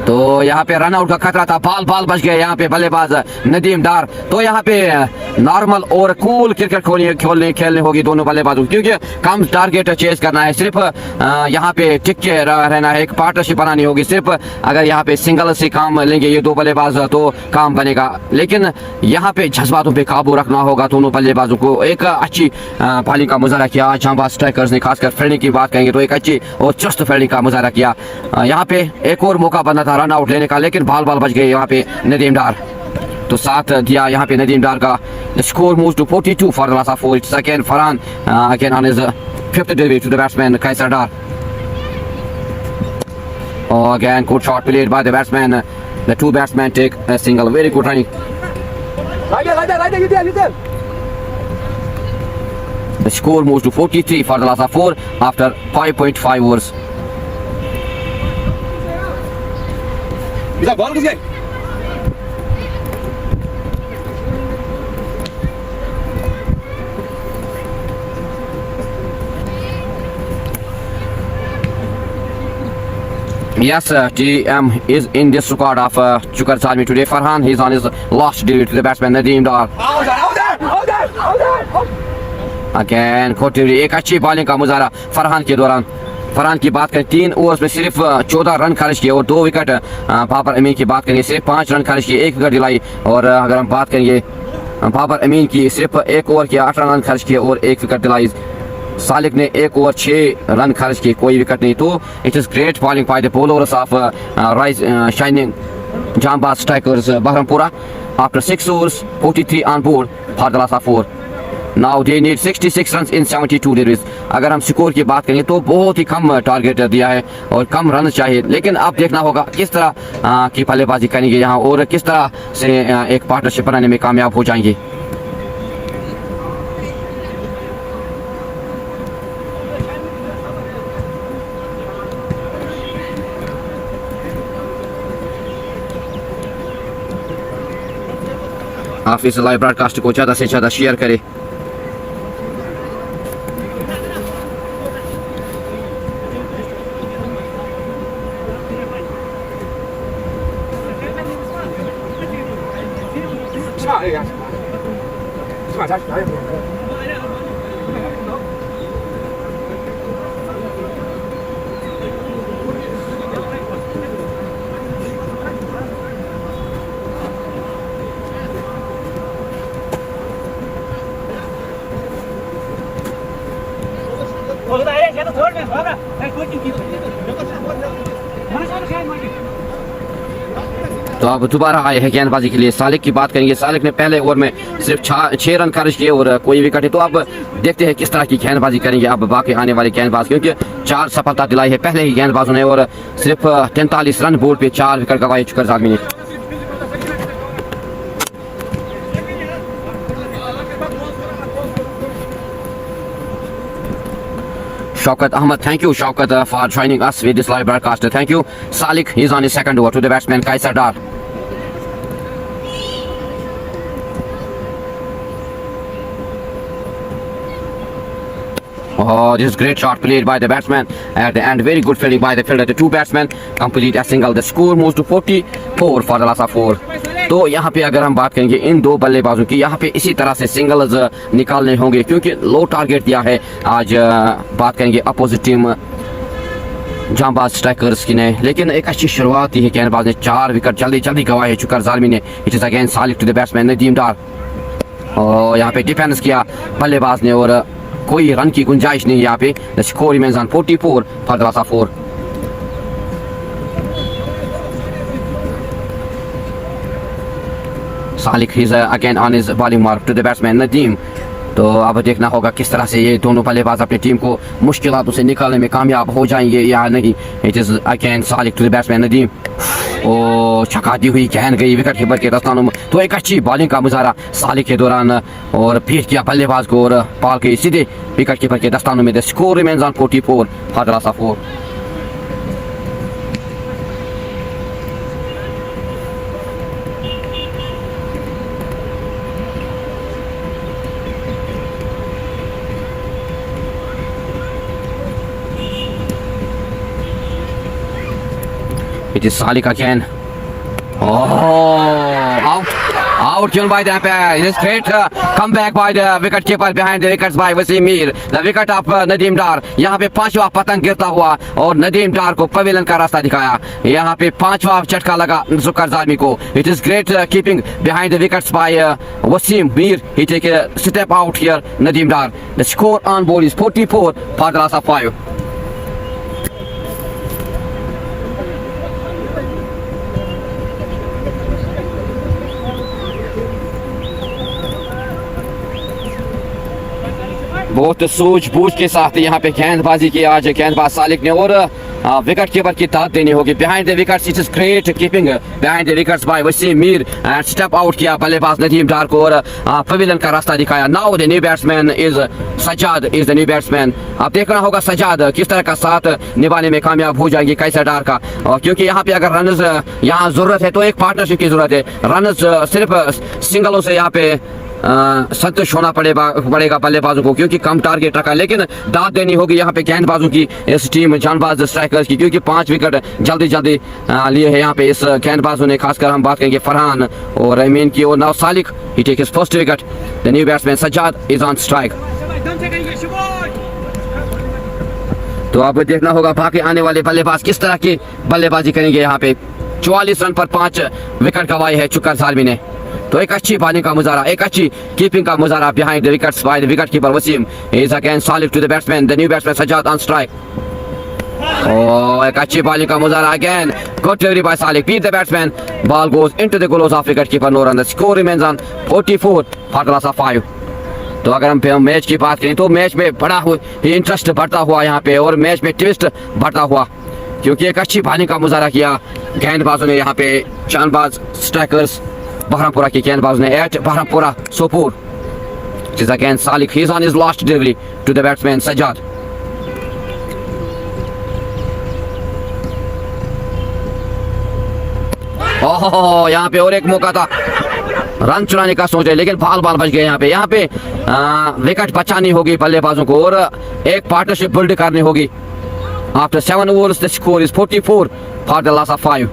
तो यहाँ पे रन आउट का खतरा था, बाल बाल बच गए यहाँ पे बल्लेबाज नदीम डार। तो यहाँ पे नॉर्मल और कूल क्रिकेट खेलने होगी दोनों बल्लेबाजों, क्योंकि कम टारगेट चेस करना है, सिर्फ यहाँ पे टिक के रहना है, एक पार्टनरशिप बनानी होगी। सिर्फ अगर यहाँ पे सिंगल से काम लेंगे ये दो बल्लेबाज तो काम बनेगा, लेकिन यहाँ पे जज्बातों पे काबू रखना होगा दोनों बल्लेबाजों को। एक अच्छी बॉलिंग का मुजाहरा किया जांबाज स्ट्राइकर्स ने, खासकर फील्डिंग की बात करेंगे तो एक अच्छी और चुस्त फील्डिंग का मुजाहरा किया। यहाँ पे एक और मौका बना था रन आउट लेने का, लेकिन बाल बाल बच गए यहाँ पे नदीम डार। तो साथ दिया यहाँ पे नदीम डार का। Score moves to 42 for the last of 4। It's again Farhan again on his fifth delivery to the batsman Kaiser Dar. Oh, again, good shot played by the batsman. The two batsmen take a single. Very good running. The score moves to 43 for the last of 4 after 5.5 overs. Yes, TM is in this squad of Chukar Salmi today. Farhan, he's on his last delivery to the batsman Nadeem Dar. Again, खोटी एक अच्छी bowling का मुजाहरा फरहान के दौरान। फरहान की बात करें 3 ओवर्स में सिर्फ 14 रन खर्च किए और 2 विकेट। बाबर अमीन की बात करेंगे सिर्फ 5 रन खर्च किए, 1 विकेट दिलाई। और अगर हम बात करेंगे बाबर अमीन की, सिर्फ 1 ओवर किया, 18 रन खर्च किए और 1 विकेट दिलाई। सालिक ने 1 ओवर 6 रन खर्च किए, कोई विकेट नहीं। तो it is great bowling by the bowlers of rise shining जांबाज strikers बहरमपुरा after 6 overs 43 on board for the last of 4. Now they need 66 run in 72 deliveries. अगर हम स्कोर की बात करें तो बहुत ही कम टारगेट दिया है और कम रन चाहिए, लेकिन अब देखना होगा किस तरह की बल्लेबाजी करेंगे यहाँ और किस तरह से एक पार्टनरशिप बनाने में कामयाब हो जाएंगे। आप इस लाइव ब्रॉडकास्ट को ज़्यादा से ज़्यादा शेयर करें। तो अब दोबारा आए हैं गेंदबाजी के लिए। सालिक की बात करेंगे, सालिक ने पहले ओवर में सिर्फ 6 रन खर्च किए और कोई विकेट है। तो अब देखते हैं किस तरह की गेंदबाजी करेंगे अब बाकी आने वाले गेंदबाज, क्योंकि 4 सफलता दिलाई है पहले ही गेंदबाजों ने और सिर्फ 43 रन बोर्ड पे 4 विकेट गंवाए चुकर आदमी ने। Shaukat Ahmed, thank you Shaukat for joining us with this live broadcast. Thank you. Salik, he's on his second over to the batsman Kaisar Dar. Oh, this is great shot played by the batsman at the end. Very good fielding by the fielder. The two batsmen complete a single. The score moves to 44 for the last of 4. तो यहाँ पे अगर हम बात करेंगे इन दो बल्लेबाजों की, यहाँ पे इसी तरह से सिंगल्स निकालने होंगे क्योंकि लो टारगेट दिया है। आज बात करेंगे अपोजिट टीम जांबाज स्ट्राइकर्स की ने, लेकिन एक अच्छी शुरुआत ही है गेंदबाज ने। 4 विकेट जल्दी जल्दी गंवाए चुकर जालमी ने। It is again Salik to the batsman Nadeem Dar. और यहाँ पे डिफेंस किया बल्लेबाज ने और कोई रन की गुंजाइश नहीं यहाँ पे। The score remains on 44 for the last of 4. Salik is again on his bowling mark to the batsman Nadeem. तो अब देखना होगा किस तरह से ये दोनों बल्लेबाज अपनी टीम को मुश्किलातों से निकालने में कामयाब हो जाएंगे या नहीं। It is again Salik to the batsman Nadeem. Oh छक्का दी हुई गेंद गई विकेट कीपर के दस्तानों में। तो एक अच्छी बॉलिंग का मुजाहरा सालिक के दौरान और पीट किया बल्लेबाज को और बॉल के सीधे विकेट कीपर के दस्तानों में। The score remains on 44 for the last of 4. It is Salik again. Oh, out given by the umpire. It is great comeback by the wicket keeper behind the wickets by Wasim Mir. The wicket of Nadeem Dar. यहाँ पे पांचवा पतंग गिरता हुआ और नदीम डार को pavilion का रास्ता दिखाया. यहाँ पे पांचवा झटका लगा जुकर जालमी को. It is great keeping behind the wickets by Wasim Mir. He take a step out here. Nadeem Dar. The score on board is 44 for the last of 5. बहुत सूझबूझ के साथ यहाँ पे गेंदबाजी की आज गेंदबाज सालिक ने और विकेट कीपर की दाद देनी होगी. Behind the wickets it is great keeping behind the wickets by Waseem Mir and step out किया बल्लेबाज नदीम डार को और पवेलियन का रास्ता दिखाया. Now the new batsman is Sajjad is the new batsman. अब देखना होगा सज्जाद किस तरह का साथ निभाने में कामयाब हो जाएंगे कैसर डार का. और क्योंकि यहाँ पे अगर रनर्स यहाँ जरूरत है तो एक पार्टनरशिप की जरूरत है. रनर्स सिर्फ सिंगलों से यहाँ पे संतुष्ट होना पड़ेगा बल्लेबाजों को क्योंकि कम टारगेट रखा. लेकिन दाद देनी होगी यहाँ पे गेंदबाजों की इस टीम जानबाज स्ट्राइकर्स की क्योंकि 5 विकेट जल्दी लिए है यहाँ पे इस गेंदबाजों ने. खासकर हम बात करेंगे फरहान और अमीन की. और now Salik he take his first wicket. The new batsman Sajjad is on strike. तो अब देखना होगा बाकी आने वाले बल्लेबाज किस तरह की बल्लेबाजी करेंगे. यहाँ पे 44 रन पर 5 विकेट गंवाए है चुकर जालमी ने. तो एक अच्छी बॉलिंग का मुजाहरा, एक अच्छी कीपिंग का मुजाहरा behind the wickets by the wicket keeper Wasim. Is again Salik to the batsman the new batsman Sajjad on strike. एक अच्छी बॉलिंग का मुजाहरा again. Good delivery by Salik. Beat the batsman. Ball goes into the gloves of wicket keeper. No run. The score remains on 44 for the loss of 5. तो अगर हम match की बात करें तो मैच में बड़ा इंटरेस्ट बढ़ता हुआ यहाँ पे और मैच में ट्विस्ट बढ़ता हुआ क्योंकि एक अच्छी बॉलिंग का मुजाहरा किया गेंदबाजों ने. यहाँ पे जानबाज स्ट्राइकर्स बहरामपुरा की गेंदबाज ने at Bahrampura Sopore. It is again Salik. He is on his last delivery to the batsman Sajjad. ओह यहाँ पे और एक मौका था रन चुराने का सोच रहे लेकिन बाल बच गए. यहाँ पे विकेट बचानी होगी बल्लेबाजों को और एक पार्टनरशिप बिल्ड करनी होगी. After 7 overs the score is 44 for the loss of 5.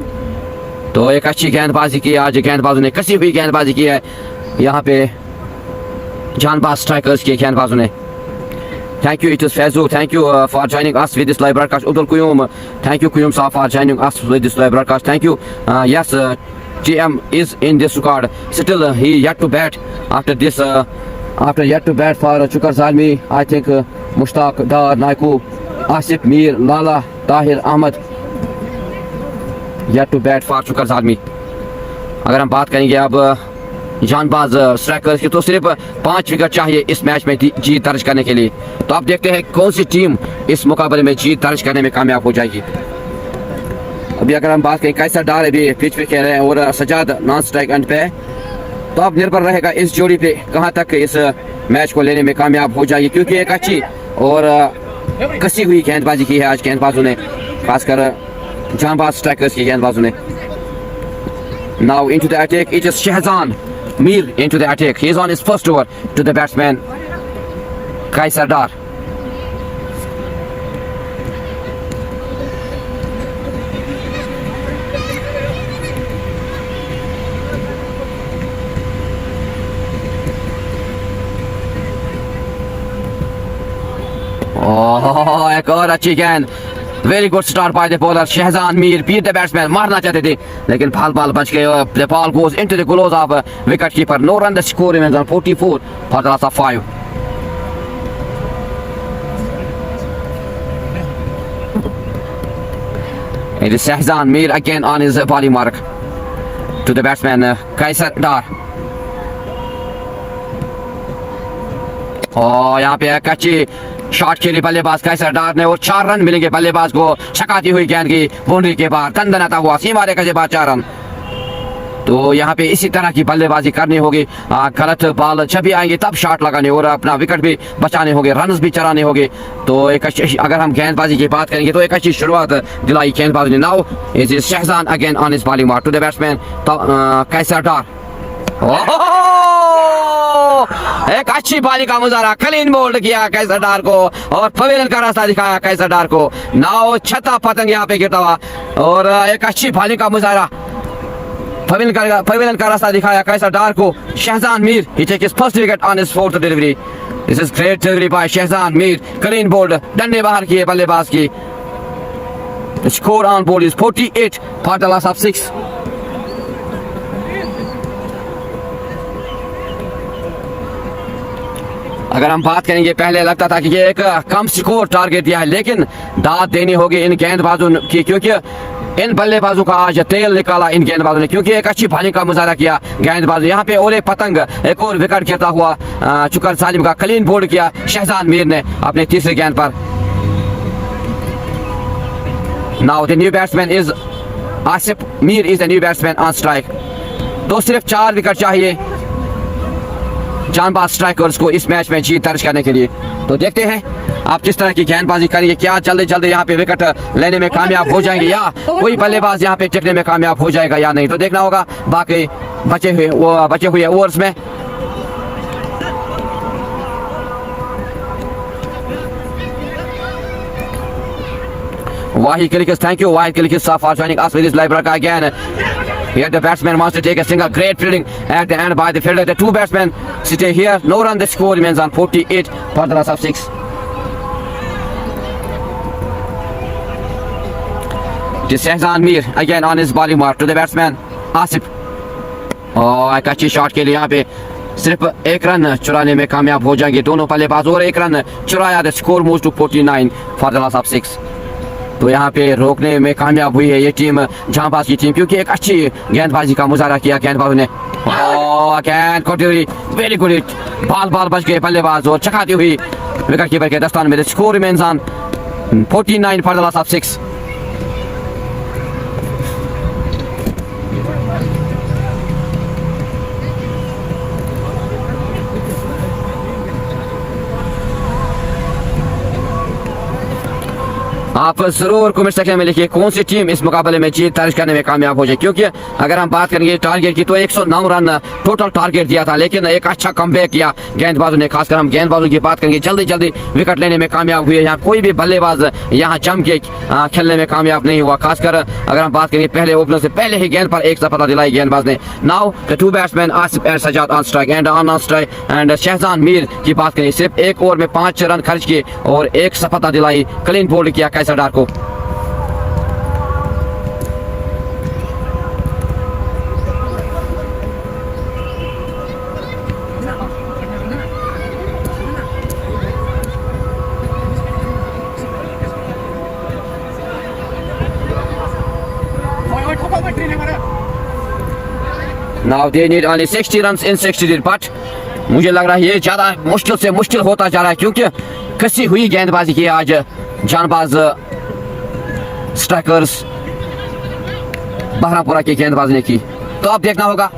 तो एक अच्छी गेंदबाजी की आज गेंदबाजों ने. कसी हुई गेंदबाजी की है यहाँ पे जानबाज स्ट्राइकर्स की गेंदबाजों ने. Thank you, it is Faizu. Thank you for joining us with this live broadcast. Abdul Quyum, thank you Quyum Saab for joining us with this live broadcast. Thank you. Yes, GM is in this record. Still, he yet to bat after this. After yet to bat for Chukar Zalmi, I think Mushtaq Dar, Naiku, Asif Mir, Lala, Tahir Ahmad. Yet to bat for Chukar Zalmi. अगर हम बात करेंगे अब जानबाज strikers की तो सिर्फ 5 wicket चाहिए इस मैच में जीत दर्ज करने के लिए. तो अब देखते हैं कौन सी टीम इस मुकाबले में जीत दर्ज करने में कामयाब हो जाएगी. अभी अगर हम बात करें कैसर डार अभी पिच पे खेल रहे हैं और सज्जाद नॉन स्ट्राइक एंड पे. तो अब निर्भर रहेगा इस जोड़ी पे कहां तक इस मैच को लेने में कामयाब हो जाएगी क्योंकि एक अच्छी और कसी हुई गेंदबाजी की है आज गेंदबाजों ने खासकर जानबाज स्ट्राइकर्स की गेंदबाजों ने. Now into the attack it is Shahzan Mir into the attack. He is on his first over to the batsman Kaisar Dar. Oh, एक और अच्छी गेंद. Very good start by the bowler Shahzan Mir. Beat the batsman. मारना चाहते थे लेकिन बाल बच गए. The ball goes into the gloves of wicket keeper. No run. The score remains on 44 for the loss of 5. It is Shahzan Mir again on his body mark to the batsman Kaisar Dar. और यहाँ पे एक अच्छी shot खेली बल्लेबाज कैसर डार ने और 4 run मिलेंगे बल्लेबाज को. छकाती हुई गेंद की बाउंड्री के बाद दंदनाता हुआ सीमा रेखा के बाद 4 रन. तो यहाँ पे इसी तरह की बल्लेबाजी करनी होगी. गलत बॉल जब भी आएंगे तब शॉट लगाने और अपना विकेट भी बचाने होंगे रन्स भी चलाने होंगे. तो एक अच्छी अगर हम गेंदबाजी की बात करेंगे तो एक अच्छी शुरुआत दिलाई गेंदबाजी ने. Now is Shahzan again on his bowling mark to the batsman Kaiser Dar. एक अच्छी बॉलिंग का मुजाहरा, क्लीन बोल्ड किया कैसर डार को और पवेलियन का रास्ता दिखाया कैसर डार को। नाव छता पतंग यहाँ पे गिरता हुआ और एक अच्छी बॉलिंग का मुजाहरा, पवेलियन का रास्ता दिखाया कैसर डार को। Shahzan Mir, he take his first wicket on his fourth delivery. This is great delivery by Shahzan Mir, clean bowled, डंडे बाहर किए बल्लेबाज की। The score on board is 48 for the loss of 6. अगर हम बात करेंगे, पहले लगता था कि ये एक कम स्कोर टारगेट दिया है, लेकिन दाद देनी होगी इन गेंदबाजों की, क्योंकि इन बल्लेबाजों का आज तेल निकाला इन गेंदबाजों ने, क्योंकि एक अच्छी बॉलिंग का मुजाहरा किया गेंदबाज यहाँ पे। और एक पतंग, एक और विकेट गिरता हुआ चुकर सालिम का क्लीन बोल्ड किया शहजान मीर ने अपने तीसरी गेंद पर। Now the new batsman is Asif Mir is the new batsman on strike. तो सिर्फ 4 विकेट चाहिए जानबाज स्ट्राइकर्स को इस मैच में जीत दर्ज करने के लिए। तो देखते हैं आप किस तरह की गेंदबाजी करेंगे, क्या जल्दी जल्दी यहाँ पे विकेट लेने में कामयाब हो जाएंगे या कोई बल्लेबाज यहाँ पे टिकने में कामयाब हो जाएगा या नहीं, तो देखना होगा बाकी बचे हुए ओवर्स में। Wahid Kilikis, thank you Wahid Kilikis for joining us with his live broadcast again. Here the batsman wants to take a single, great fielding at the end by the fielder. The 2 batsmen sitting here, no run, the score remains on 48 for the loss of 6. It is Shahzan Mir again on his bowling mark to the batsman Asif. Oh, एक अच्छी shot के लिए यहाँ पे सिर्फ 1 run चुराने में कामयाब हो जाएंगे दोनों बल्लेबाज, और 1 रन चुराया। The score moves to 49 for the loss of 6। तो यहाँ पे रोकने में कामयाब हुई है ये टीम, जहांबाज की टीम, क्योंकि एक अच्छी गेंदबाजी का मुजाहरा किया गेंदबाजों ने। वेरी गुड हिट, बाल बच गए बल्लेबाज और चकाती हुई विकेट कीपर के दस्तान में। Score remains on 49 for the loss of 6। आप जरूर कमेंट सेक्शन में लिखिए कौन सी टीम इस मुकाबले में जीत दर्ज करने में कामयाब हो जाए, क्योंकि अगर हम बात करेंगे टारगेट की तो 109 रन टोटल टारगेट दिया था, लेकिन एक अच्छा कमबैक किया गेंदबाजों ने। खासकर हम गेंदबाजों की बात करेंगे, जल्दी जल्दी विकेट लेने में कामयाब हुए। यहाँ कोई भी बल्लेबाज यहाँ जम के खेलने में कामयाब नहीं हुआ। खासकर अगर हम बात करेंगे पहले ओपनर से पहले ही गेंद पर एक सफलता दिलाई गेंदबाज ने। Now the 2 batsman Asif and Sajad on strike and on strike and Shahzan Mir की बात करें, सिर्फ 1 ओवर में 5 रन खर्च किए और 1 सफलता दिलाई, क्लीन बोल्ड किया कैसर डार को। Now they need only 60 runs in 60 but मुझे लग रहा है ये ज़्यादा मुश्किल से मुश्किल होता जा रहा है, क्योंकि कसी हुई गेंदबाजी की आज जानबाज स्ट्राइकर्स बहरापुरा के गेंदबाज ने की। तो अब देखना होगा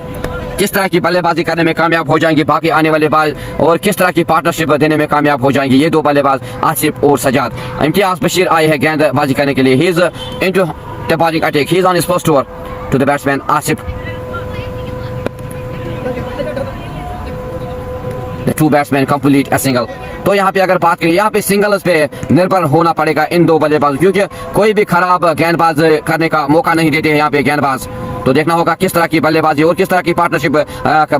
किस तरह की बल्लेबाजी करने में कामयाब हो जाएंगे बाकी आने वाले बाल, और किस तरह की पार्टनरशिप देने में कामयाब हो जाएंगे ये 2 बल्लेबाज आसिफ और सजाद। इम्तियाज बशीर आए हैं गेंदबाजी करने के लिए। He is into the bowling attack, he is on his first over to the batsman Asif. The 2 batsman complete a single. तो यहाँ पे अगर बात करें, यहाँ पे सिंगल्स पे निर्भर होना पड़ेगा इन 2 बल्लेबाजों, क्योंकि कोई भी खराब गेंदबाज करने का मौका नहीं देते हैं यहाँ पे गेंदबाज। तो देखना होगा किस तरह की बल्लेबाजी और किस तरह की पार्टनरशिप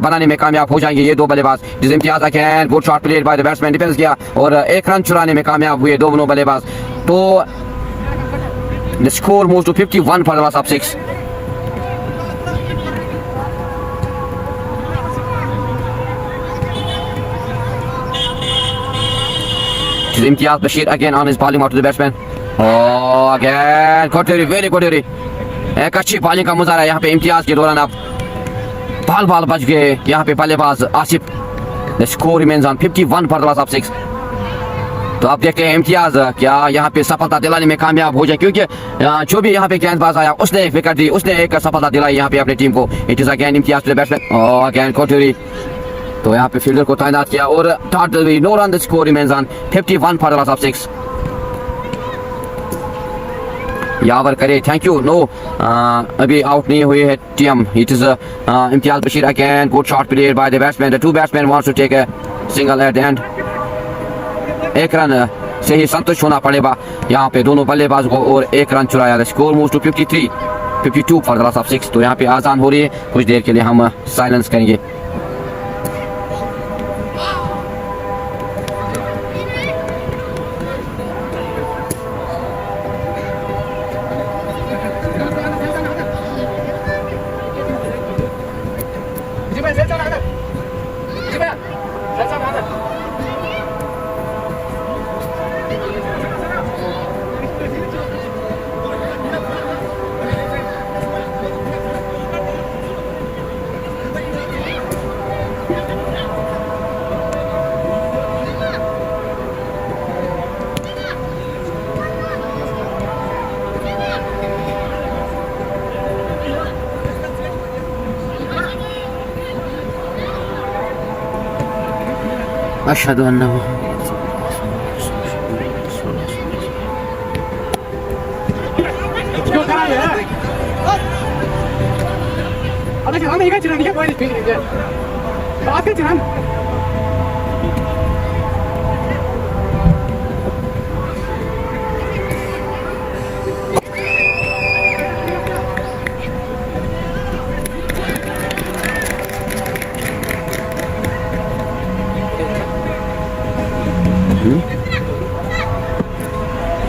बनाने में कामयाब हो जाएंगे ये 2 बल्लेबाज। जिस Imtiaz again good shot played by the batsman, defence किया और 1 रन चुराने में कामयाब हुए दोनों बल्लेबाज। तो the score moves to 51 for the loss of 6। Imtiaz Bashir again on his bowling mark to the batsman. Oh, again, very good delivery. एक अच्छी बॉलिंग का मुजाहरा यहाँ पे इम्तियाज के दौरान। अब बाल बच गए यहाँ पे बल्लेबाज Asif. The score remains on 51 for the loss of 6. तो अब देखते हैं इम्तियाज क्या यहाँ पे सफलता दिलाने में कामयाब हो जाए, क्योंकि जो भी यहाँ पे गेंदबाज आया उसने एक विकेट दी, उसने एक सफलता दिलाई यहाँ पे अपनी टीम को। It is again Imtiyaz to the batsman. Oh, again कोटरी। तो यहाँ पे फील्डर को तैनात किया और no run, the score remains on 51 for the loss of 6। Yawar करे, थैंक यू। नो अभी आउट नहीं हुई है team. It is Imtiaz Bashir again good shot played by the batsman. The 2 batsman wants to take a single at the end. एक run से ही संतुष्ट होना पड़ेगा यहाँ पे दोनों बल्लेबाज को और एक रन चुराया। The score moves to 52 for the loss of 6। तो यहाँ पे आसान हो रही है, कुछ देर के लिए हम साइलेंस करेंगे। अशहदु अन्ना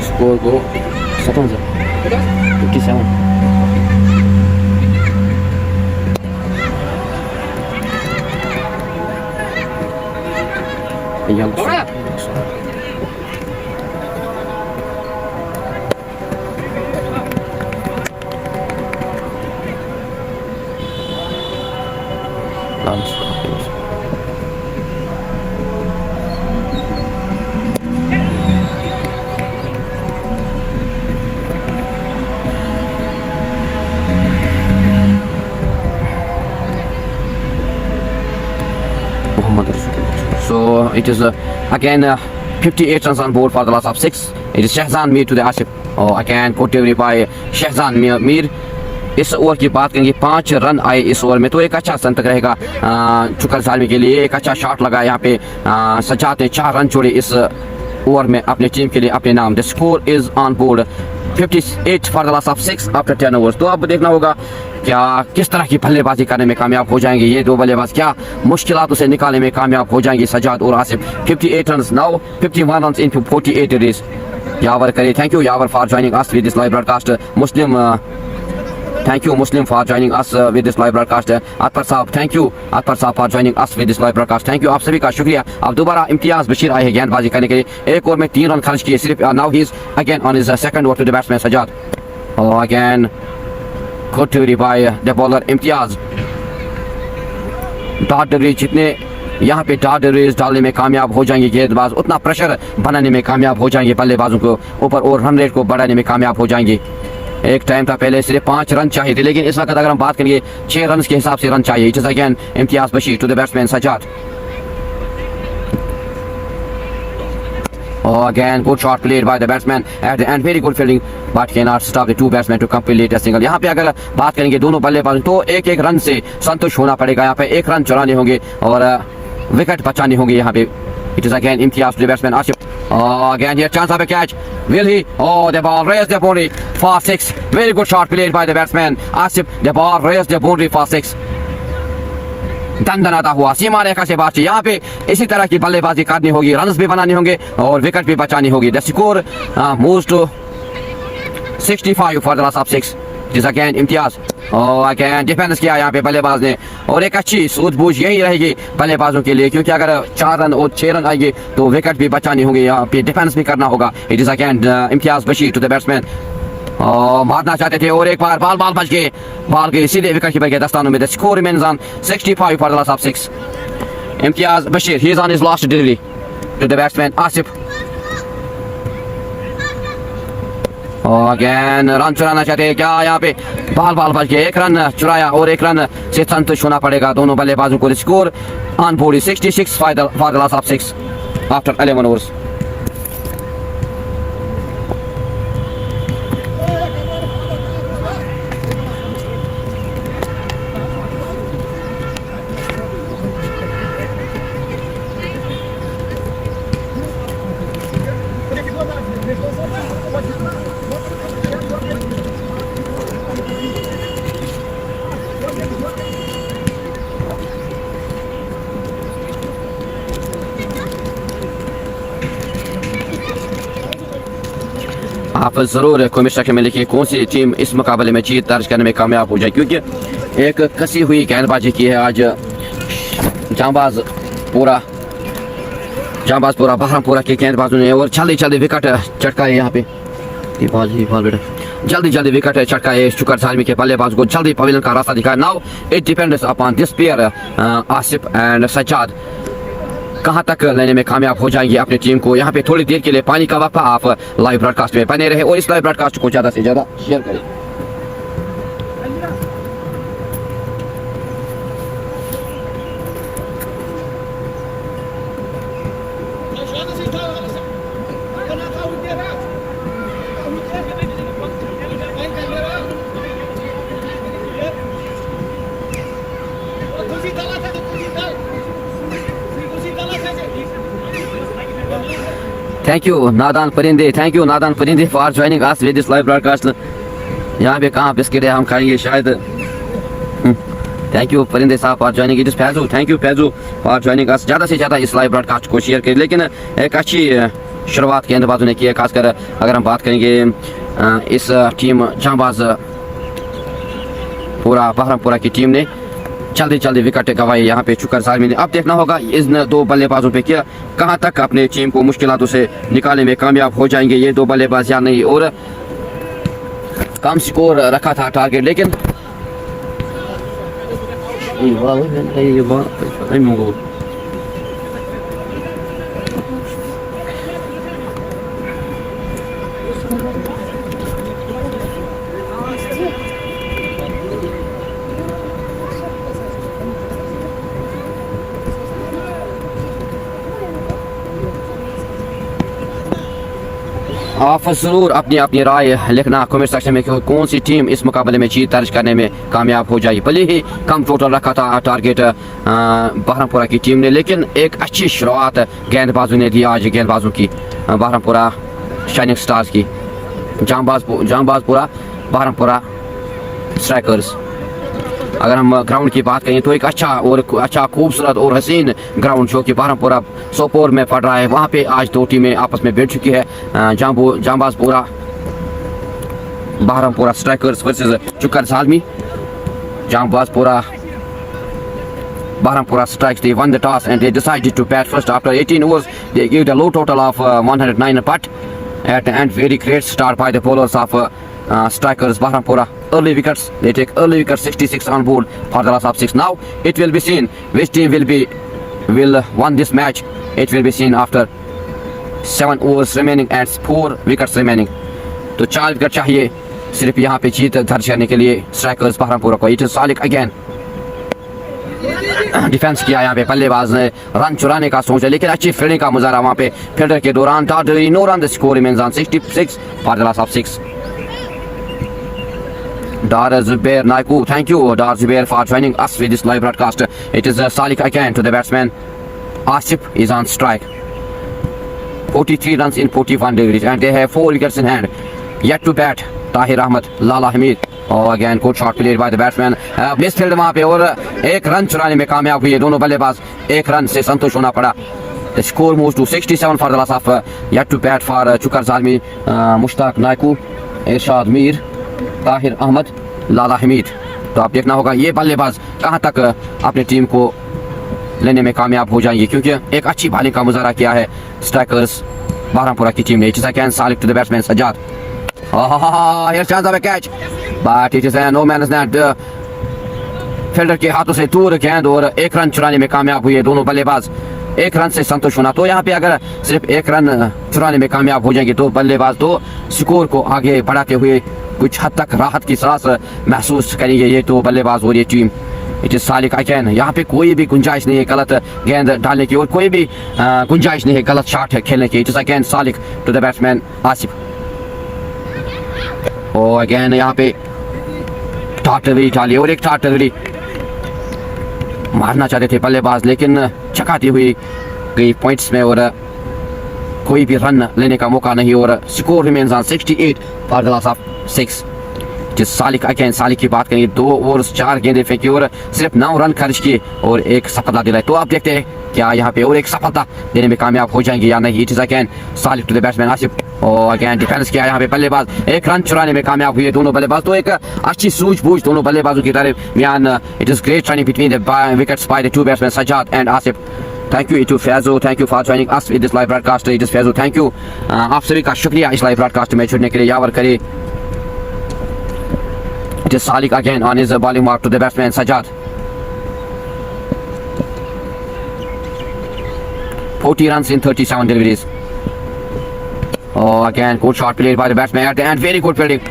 स्कोर को 57। So it is again 58 runs on board for the loss of 6. It is Shahzan Mir to the Asif. Oh, again caught delivery by Shahzan Mir. इस ओवर की बात करेंगे, 5 रन आए इस ओवर में, तो एक अच्छा संतक रहेगा चुकल सालमी के लिए। एक अच्छा शॉट लगा यहाँ पे सजाद ने 4 रन छोड़े इस ओवर में अपने टीम के लिए अपने नाम। The score is on board 58 for the loss of 6 after 10 overs. तो अब देखना होगा क्या किस तरह की बल्लेबाजी करने में कामयाब हो जाएंगे ये दो बल्लेबाज, क्या मुश्किलात से निकालने में कामयाब हो जाएंगे सजाद और Asif. 58 run now, 51 run in 48 days. Yawar करे thank you Yawar for joining us with this live broadcast. Muslim thank you Muslim for joining us with this live broadcast. अतफर साहब thank you अतफर साहब for joining us with this live broadcast. thank you आप सभी का शुक्रिया। अब दोबारा इम्तियाज बशीर आए हैं गेंदबाजी करने के लिए। एक ओवर में 3 रन खर्च किए सिर्फ। now he is again on his second over to the batsman Sajjad. oh again good delivery by the bowler Imtiaz. Dot delivery जितने यहाँ पे डॉट डिलीवरीज डालने में कामयाब हो जाएंगे गेंदबाज, उतना प्रेशर बनाने में कामयाब हो जाएंगे बल्लेबाजों को ऊपर और रन रेट को बढ़ाने में कामयाब हो जाएंगे। एक टाइम था पहले सिर्फ 5 रन चाहिए थे, लेकिन इस वक्त अगर हम बात करेंगे 6 रन के हिसाब से रन चाहिए। It is again Imtiaz Bashir to the batsman Sajad. Oh, again good shot played by the batsman at the end, very good fielding but cannot stop the two batsmen to complete a single. यहाँ पे अगर बात करेंगे दोनों बल्लेबाज तो एक एक रन से संतुष्ट होना पड़ेगा। यहाँ पे 1 रन चुराने होंगे और विकेट बचाने होंगे यहाँ पे। It is again Imtiaz to the batsman Asif. Oh, again here chance of a catch. Will he? Oh, the ball raised the boundary for 6. Very good shot played by the batsman Asif. The ball raised the boundary for 6. दंदनाता हुआ सीमा रेखा से बात। यहाँ पे इसी तरह की बल्लेबाजी करनी होगी, रन्स भी बनाने होंगे और विकेट भी बचानी होगी। The score moves to 65 for the loss of 6. It is again Imtiaz. और अगेन डिफेंस किया यहाँ पे बल्लेबाज ने और एक अच्छी सूझबूझ यही रहेगी बल्लेबाजों के लिए, क्योंकि अगर 4 रन और 6 रन आएंगे तो विकेट भी बचानी होंगे, यहाँ पे डिफेंस भी करना होगा। It is again Imtiaz Bashir to the batsman. मारना चाहते थे और एक बार बॉल बच गए, बॉल गई सीधे विकेट कीपर के दस्तानों में। The score remains on 65 for the loss of 6. Imtiaz Bashir he is on his last delivery to the batsman Asif. और अगेन रन चुराना चाहते हैं क्या, यहाँ पे बॉल बच गए, 1 रन चुराया और 1 रन से संतुष्ट होना पड़ेगा दोनों बल्लेबाजों को। Score on board 66 for the loss of 6 after 11 overs. आप ज़रूर कमेंट सेक्शन में लिखिए कौन सी टीम इस मुकाबले में जीत दर्ज करने में कामयाब हो जाए, क्योंकि एक कसी हुई गेंदबाजी की है आज जांबाज पूरा बहरमपुरा के गेंदबाजों ने, और जल्दी विकेट चटकाए यहाँ पे। ये बॉल बेटा जल्दी विकेट चटकाए शुक्र सालमी के बल्लेबाज को, जल्दी पवेलियन का रास्ता दिखाया। Now it depends upon this player Asif and Sajjad कहां तक लेने में कामयाब हो जाएंगे अपनी टीम को। यहाँ पे थोड़ी देर के लिए पानी का वक्फा, आप लाइव ब्रॉडकास्ट में बने रहे और इस लाइव ब्रॉडकास्ट को ज्यादा से ज्यादा शेयर करें। थैंक यू नादान परिंदे for joining us with this live broadcast. यहाँ पे कहाँ बिस्किट है, हम खाएंगे शायद। थैंक यू परिंदे साहब for joining it is Faizu, thank you Faizu for joining अस। ज़्यादा से ज़्यादा इस लाइव ब्रॉडकास्ट को शेयर करें। लेकिन एक अच्छी शुरुआत गेंदबाजों ने की है, खासकर अगर हम बात करेंगे इस टीम जांबाज पूरा बहरमपुरा की टीम ने जल्दी विकेट गंवाई यहाँ पे शुक्र सालमी ने। अब देखना होगा इन दो बल्लेबाजों पे क्या कहां तक अपने टीम को मुश्किलातों से निकालने में कामयाब हो जाएंगे ये दो बल्लेबाज या नहीं। और कम स्कोर रखा था टारगेट, लेकिन आप जरूर अपनी राय लिखना कमेंट सेक्शन में कि कौन सी टीम इस मुकाबले में जीत दर्ज करने में कामयाब हो जाए। भले ही कम टोटल रखा था टारगेट बहरमपुरा की टीम ने, लेकिन एक अच्छी शुरुआत गेंदबाजों ने दी आज, गेंदबाजों की बहरमपुरा शाइनिंग स्टार्स की, जांबाजपुरा बहरमपुरा स्ट्राइकर्स। अगर हम ग्राउंड की बात करें तो एक अच्छा खूबसूरत और हसीन ग्राउंड जो कि बहरमपुरा सोपोर में पड़ रहा है, वहाँ पे आज दो टीमें आपस में भिड़ चुकी है। जांबाजपुरा बहरमपुरा स्ट्राइकर्स वर्सेस शुक्र Salmi. जांबाजपुरा Barampura strikes, they won the toss and they decided to bat first. After 18 overs, they gave a low total of 109 but at the end very great start by the bowlers of strikers Barampura. Early wickets, they take early wicket 66 on board for the loss of 6. Now it will be seen which team will won this match. It will be seen after 7 overs remaining and 4 wickets remaining. तो 4 wicket चाहिए सिर्फ यहाँ पे जीत दर्ज करने के लिए strikers बहरमपुरा को। It is Salik again defence किया यहाँ पे, बल्लेबाज ने रन चुराने का सोचा लेकिन अच्छी फील्डिंग का मुजाहरा वहाँ पे फील्डर के दौरान था। No run the score remains on 66 for the loss of 6. Dar Zubair Naiku, thank you Dar Zubair for joining us with this live broadcast. It is Salik again to the batsman. Asif is on strike. 43 runs in 41 deliveries and they have 4 wickets in hand. Yet to bat Tahir Ahmed, Lala Hamid. Oh again good shot played by the batsman. Miss field वहाँ पे और एक run चुराने में कामयाब हुए दोनों बल्लेबाज, एक रन से संतुष्ट होना पड़ा. The score moves to 67 for the loss of yet to bat for Chukar Zalmi, Mushtaq Naiku, Irshad Mir, Tahir Ahmad, लाला हमीद. तो आप देखना होगा ये बल्लेबाज कहां तक अपनी टीम को लेने में कामयाब हो जाएंगे, क्योंकि एक अच्छी बॉलिंग का मुजाहरा किया है स्ट्राइकर्स बहरमपुरा की टीम ने. It is a catch Salik to the batsman Sajjad. Here chance of a catch but it is no man is not. Fielder के हाथों से दूर गेंद और एक रन चुराने में कामयाब हुए दोनों बल्लेबाज, एक रन से संतुष्ट होना. तो यहाँ पे अगर सिर्फ एक रन चुराने में कामयाब हो जाएंगे तो बल्लेबाज तो स्कोर को आगे बढ़ाते हुए कुछ हद तक राहत की सांस महसूस करेंगे ये तो बल्लेबाज और ये team. It is Salik again. यहाँ पे कोई भी गुंजाइश नहीं है गलत गेंद डालने की और कोई भी गुंजाइश नहीं है गलत शॉट खेलने की. It is again Salik to the batsman Asif. और अगेन यहाँ पे टाटरी डाली और एक टाटरी मारना चाहते थे बल्लेबाज लेकिन चकाती हुई गई पॉइंट्स में और कोई भी रन लेने का मौका नहीं और score remains on 68 for the loss of 6. जिस सालिक अगेन सालिक की बात करेंगे 2 ओवर 4 गेंदें फेंकी और सिर्फ 9 रन खर्च किए और एक सफलता दिलाई. तो आप देखते हैं क्या यहाँ पे और एक सफलता देने में कामयाब हो जाएंगे या नहीं। It is again Salik to the batsman Asif और अगेन डिफेंस किया यहाँ पे बल्लेबाज एक रन चुराने में कामयाब हुए दोनों बल्लेबाज। तो एक अच्छी सूझबूझ दोनों बल्लेबाजों की तरफ बयान। It is great running between the wickets by the two batsman Sajjad and Asif. Thank you to Faizo, thank you for joining us with this live broadcast. It is Faizo, thank you आप सभी का शुक्रिया इस लाइव ब्रॉडकास्ट में जुड़ने के लिए। यावर करे it is Salik again on his bowling mark to the batsman Sajjad. 40 runs in 37 deliveries. Oh, again, good shot played by the batsman at the end. Very good fielding.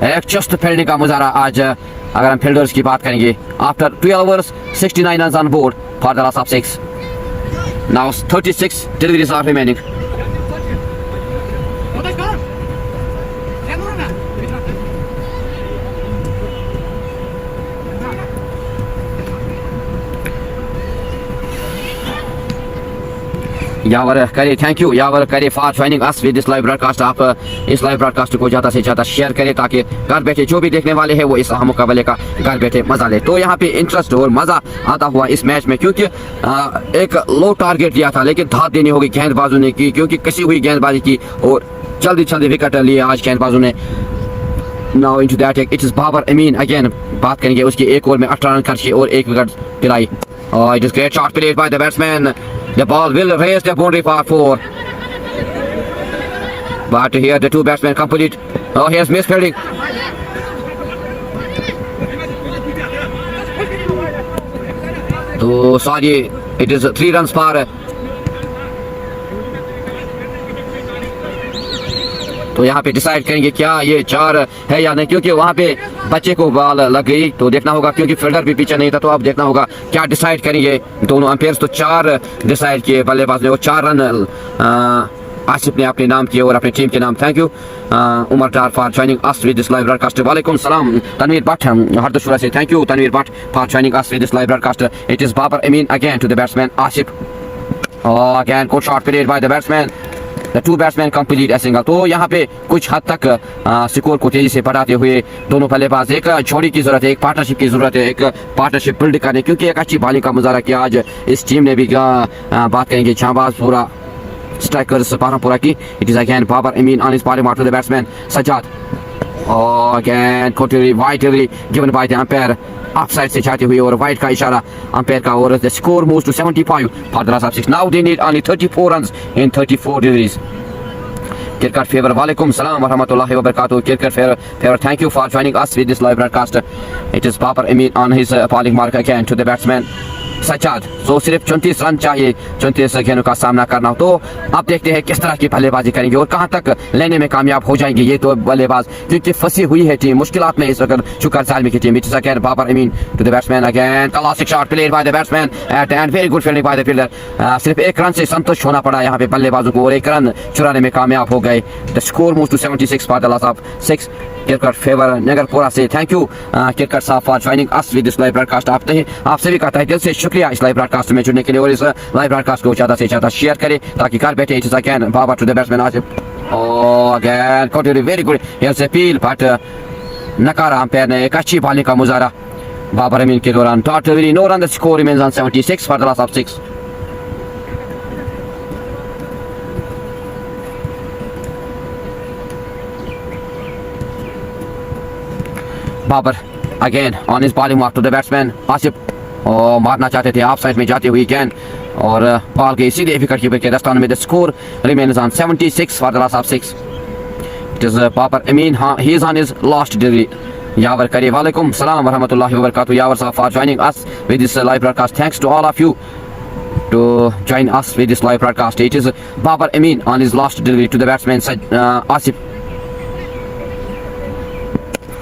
एक चुस्त फील्डिंग का मुजाहरा आज अगर हम फील्डर्स की बात करेंगे। After 12 overs, 69 runs on board for the loss of 6. Now 36 deliveries are remaining. यावर करिए, थैंक यू यावर करिए for joining us with this live broadcast. आप इस लाइव ब्रॉडकास्ट को ज़्यादा से ज़्यादा शेयर करें ताकि घर बैठे जो भी देखने वाले हैं वो इस मुकाबले का घर बैठे मजा ले। तो यहाँ पे इंटरेस्ट और मजा आता हुआ इस मैच में, क्योंकि एक लो टारगेट दिया था लेकिन धात देनी होगी गेंदबाजों ने की, क्योंकि कसी हुई गेंदबाजी की और जल्दी जल्दी विकेट लिए आज गेंदबाजों ने। Now into the attack it is Babar Amin again. बात करेंगे उसकी एक ओवर में 18 रन खर्चे और एक विकेट दिलाई। It is great shot played by the batsman. The ball will raise the boundary for 4. But here the two batsmen complete. Oh, here's misfielding. So sorry, it is 3 runs for. तो यहाँ पे decide करेंगे क्या ये 4 है या नहीं, क्योंकि वहाँ पे बच्चे को बॉल लग गई तो देखना होगा, क्योंकि फील्डर भी पीछे नहीं था। तो अब देखना होगा क्या डिसाइड करेंगे दोनों अंपायर्स। तो 4 डिसाइड किए बल्लेबाज ने और 4 रन आसिफ ने अपने नाम किए और अपनी टीम के नाम। Thank you Umar Dar for joining us with this live broadcast. वालेकुम सलाम तनवीर भट्ट हरदशुरा से। Thank you Tanveer Bhat for joining us with this live broadcast. It is Babar Amin again to the batsman Asif. Again good shot played by the batsman. The two batsmen complete a single. तो यहाँ पे कुछ हद तक score को तेजी से बढ़ाते हुए दोनों बल्लेबाज एक जोड़ी की जरूरत है, एक पार्टनरशिप की जरूरत है, एक पार्टनरशिप बिल्ड करने, क्योंकि एक अच्छी बॉलिंग का मुजाहरा किया आज इस टीम ने भी। बात करेंगे जांबाज पूरा स्ट्राइकर्स पारापुरा की। It is again Babar Amin on his bowling mark to the batsman Sajjad. Again कोटरी wide given by the umpire offside से जाते हुए और वाइट का इशारा अंपायर का। और the score moves to 75 for the loss of 6. Now they need only 34 runs in 34 deliveries. Cricket Fever, Walaikum Salam wa rahmatullahi wa barakatuh. Cricket Fever, thank you for joining us with this live broadcast. It is Babar Amin on his bowling mark again to the batsman Sajjad. तो सिर्फ 34 run चाहिए 34 गेंदों का सामना करना हो। तो अब देखते हैं किस तरह की बल्लेबाजी करेंगे और कहां तक लेने में कामयाब हो जाएंगे ये तो बल्लेबाज, क्योंकि फंसी हुई है टीम मुश्किलात में इस वक्त शुक्र सालमी की team. It is again Babar Amin to the batsman again classic shot played by the batsman at end very good fielding by the fielder. सिर्फ एक रन से संतुष्ट होना पड़ा यहाँ पे बल्लेबाजों को और एक रन चुराने में कामयाब हो गए। The score moves to 76 for the loss of 6. Cricket favour Nagarpura से थैंक यू क्रिकेट साहब for joining us with this live broadcast. आप सभी का तहे दिल से शुक्रिया इस लाइव ब्रॉडकास्ट में जुड़ने के लिए और इस लाइव ब्रॉडकास्ट को ज़्यादा से ज़्यादा शेयर करें ताकि घर बैठे it is again Babar to the batsman Asif. Again continue very good here's appeal but नकारा अंपायर ने एक अच्छी बॉलिंग का मुजाहरा बाबर अमीन के दौरान। Dot really no run the score remains on 76 for the loss of 6. Babar again on his bowling mark to the batsman Asif. और मारना चाहते थे ऑफ साइड में जाती हुई गेंद और बॉल गई सीधे विकेट कीपर के दस्ताने में। The score remains on 76 for the loss of 6. It is Babar Amin, हाँ he is on his last delivery. Yawar करिए वालेकुम सलाम व रहमतुल्लाहि व बरकातहू. यावर साहब for joining us with this live broadcast. Thanks to all of you to join us with this live broadcast. It is Babar Amin on his last delivery to the batsman Asif.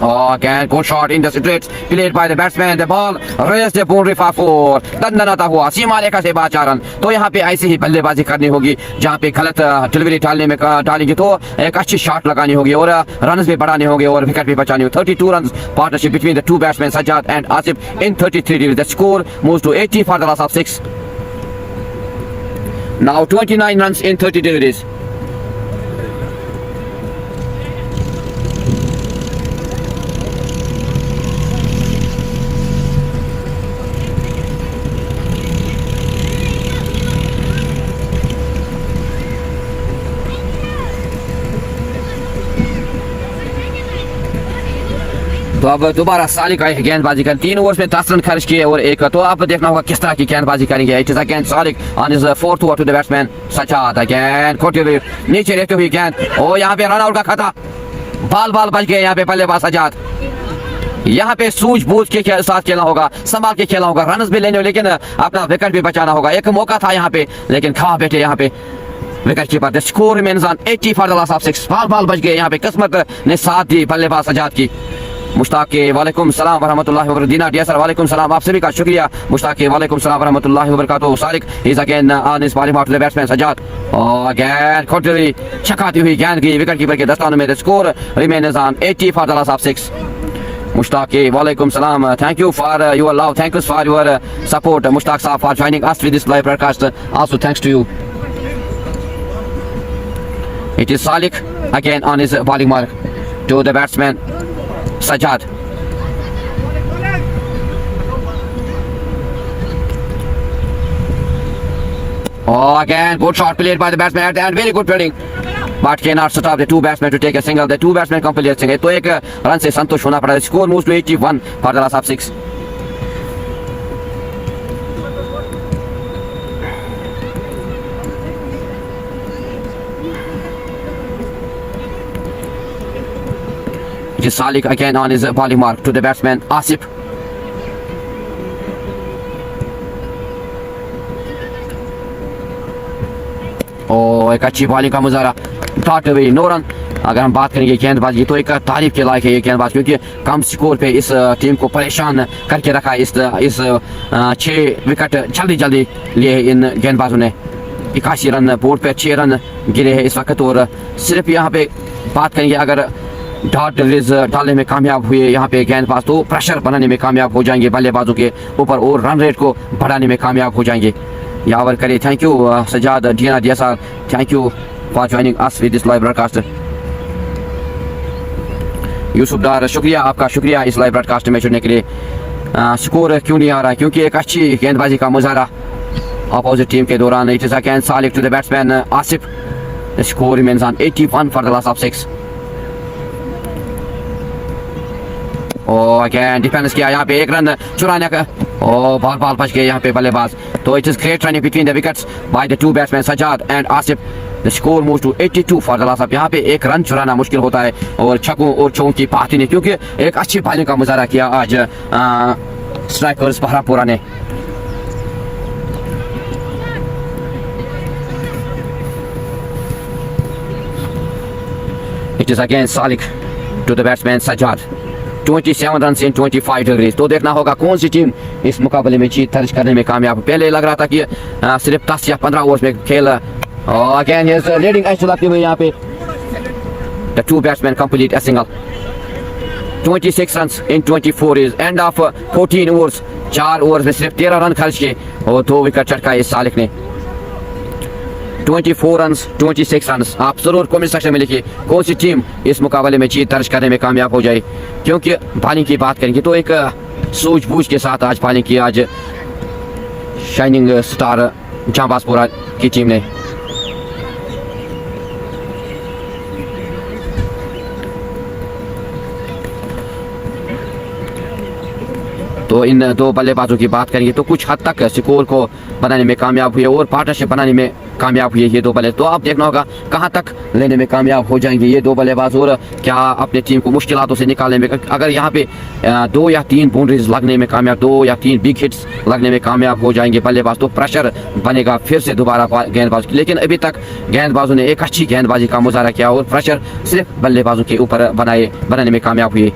Again, good shot in the straight played by the batsman. The ball raised the boundary for 4. दंदनाता हुआ सीमा रेखा से 4 run. तो यहाँ पे ऐसी ही बल्लेबाजी करनी होगी जहाँ पे गलत डिलीवरी डालेंगे तो एक अच्छी शॉट लगानी होगी और रन भी बढ़ाने होंगे और विकेट भी बचानी होगी. 32 runs partnership between the two batsmen Sajjad and Asif in 33 deliveries. The score moves to 80 for the loss of 6. Now 29 runs in 30 deliveries. तो अब दोबारा सालिक आए गेंदबाजी कर 3 ओवर्स में 10 रन खर्च किए और एक तो अब देखना होगा किस तरह की गेंदबाजी करेंगे। It is again Salik on his fourth over to the batsman Sajad again खोटी हुई नीचे रहते हुए गेंद और यहाँ पे रन आउट का खतरा बाल बच गए यहाँ पे बल्लेबाज सजाद। यहाँ पे सूझबूझ के साथ खेलना होगा संभाल के खेलना होगा रन भी लेने लेकिन अपना विकेट भी बचाना होगा। एक मौका था यहाँ पे लेकिन खा बैठे यहाँ पे wicket keeper. The score remains on 80 for the loss of 6 बाल बच गए यहाँ पे किस्मत ने साथ दी बल्लेबाज सजाद की। मुश्ताक के वालेकुम सलाम वरहमतुल्लाहि वबरकातुहू। दीना डिया सर वालेकुम सलाम आप सभी का शुक्रिया। मुश्ताक के वालेकुम सलाम वरहमतुल्लाहि वबरकातुहू। Salik is again on his bowling to the batsman Sajad और अगेन खोटी छकाती हुई गेंद की विकेट कीपर के दस्तानों में। The score remains on 80 for the loss of 6। Mushtaq walaikum salam. Thank you for your love. Thank you for your support. Mushtaq Saab for joining us with this live broadcast. Also thanks to you. It is Salik again on his bowling mark to the batsman Sajad. Oh, again good shot played by the batsman and very good fielding. But cannot stop the two batsmen to take a single. The two batsmen complete single. तो एक run से संतोष होना पड़ा। Score moves to 81 for the loss of 6. It is Salik again on his bowling mark to the batsman Asif. ओ एक अच्छी bowling का मुजाहरा dot away no run. अगर हम बात करेंगे गेंदबाजी तो एक तारीफ के लायक है ये गेंदबाज क्योंकि कम स्कोर पे इस टीम को परेशान करके रखा है। इस 6 विकेट जल्दी लिए इन गेंदबाजों ने। 81 रन बोर्ड पे 6 रन गिरे हैं इस वक्त और सिर्फ यहाँ पे बात करेंगे अगर डॉट डिलीवरीज डालने में कामयाब हुए यहाँ पे गेंदबाज तो प्रेशर बनाने में कामयाब हो जाएंगे बल्लेबाजों के ऊपर और रन रेट को बढ़ाने में कामयाब हो जाएंगे। यावर करे थैंक यू सजाद डीना डिया sir thank you for joining us with this live broadcast. Yusuf Dar शुक्रिया आपका शुक्रिया इस लाइव ब्रॉडकास्ट में जुड़ने के लिए। स्कोर क्यों नहीं आ रहा है क्योंकि एक अच्छी गेंदबाजी का मुजाहरा अपोजिट टीम के दौरान। It is again Salik to the batsman Asif. The score remains on 81 for the loss of 6। और अगेन डिफेंस किया यहाँ पे एक रन चुराने का और बाल बच गए यहाँ पे बल्लेबाज। तो it is great running between the wickets by the two batsman Sajad and Asif. The score moves to 82 for the loss of. यहाँ पे एक रन चुराना मुश्किल होता है और छक्कों और चौकों की बात ही नहीं क्योंकि एक अच्छी बॉलिंग का मुजाहरा किया आज स्ट्राइकर्स बहरामपुरा ने। It is again Salik to the batsman Sajad 27 run in 25 degrees. तो देखना होगा कौन सी टीम इस मुकाबले में जीत दर्ज करने में कामयाब। पहले लग रहा था कि सिर्फ 10 या 15 ओवर्स में खेल और अगेन हिज लीडिंग एज चलाते हुए यहाँ पे the two batsman complete a single. 26 run in 24 is end of 14 overs. 4 overs में सिर्फ 13 रन खर्च किए और 2 विकेट चटकाए इस सालिक ने। 24 रन 26 रन। आप जरूर कमेंट सेक्शन में लिखिए कौन सी टीम इस मुकाबले में जीत दर्ज करने में कामयाब हो जाए क्योंकि बॉलिंग की बात करेंगे तो एक सूझबूझ के साथ आज बॉलिंग की आज शाइनिंग स्टार जांबाजपुरा की टीम ने। तो इन दो बल्लेबाजों की बात करेंगे तो कुछ हद तक स्कोर को बनाने में कामयाब हुए और पार्टनरशिप बनाने में कामयाब हुए ये दो बल्ले। तो आप देखना होगा कहां तक लेने में कामयाब हो जाएंगे ये दो बल्लेबाज और क्या अपने टीम को मुश्किलों से निकालने में। अगर यहाँ पे 2 या 3 बाउंड्रीज लगने में कामयाब 2 या 3 बिग हिट्स लगने में कामयाब हो जाएंगे बल्लेबाज तो प्रेशर बनेगा फिर से दोबारा गेंदबाज। लेकिन अभी तक गेंदबाजों ने एक अच्छी गेंदबाजी का मुजाहरा किया और प्रेशर सिर्फ बल्लेबाजों के ऊपर बनाने में कामयाब हुए।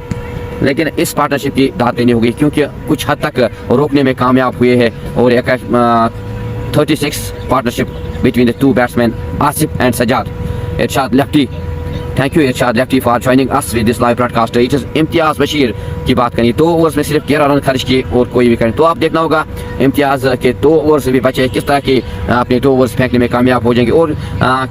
लेकिन इस पार्टनरशिप की दाद देनी होगी क्योंकि कुछ हद तक रोकने में कामयाब हुए हैं और एक 36 partnership between the two batsman Asif and Sajad. Irshad lefty thank you Irshad lefty for joining us with this live broadcast. It is Imtiaz Bashir की बात करें 2 ओवर्स में सिर्फ 11 रन खर्च किए और कोई विकेट। तो आप देखना होगा इम्तियाज के 2 ओवर्स भी बचे किस तरह के अपने 2 ओवर्स फेंकने में कामयाब हो जाएंगे और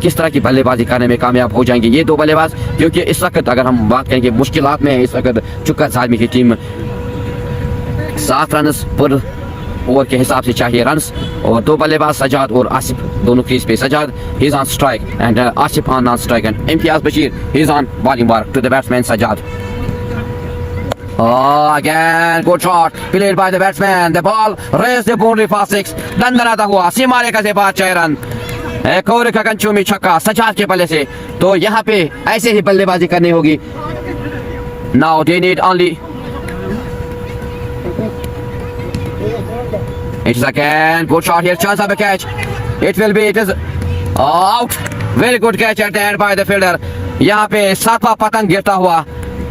किस तरह की बल्लेबाजी करने में कामयाब हो जाएंगे ये 2 बल्लेबाज क्योंकि इस वक्त अगर हम बात करेंगे मुश्किलात में है इस वक्त चुका जाजमी की टीम 7 रन पर ओवर के हिसाब से चाहिए रन्स और 2 बल्लेबाज सजाद और आसिफ दोनों क्रीज पे। Sajad he is on strike end Asif on strike end Imtiaz Bashir he is on bowling mark to the batsman Sajad. Again, good shot played by the batsman. The ball raised the boundary for 6. दंदनाता हुआ सीमा रेखा से बाहर 6 run. एक और गगनचुंबी छक्का सजाद के बल्ले से. तो यहाँ पे ऐसे ही बल्लेबाजी करनी होगी. Now they need only. It is again good shot here. Chance of a catch. It is out. Very good catch at the end by the fielder. यहाँ पे सातवां पतंग गिरता हुआ,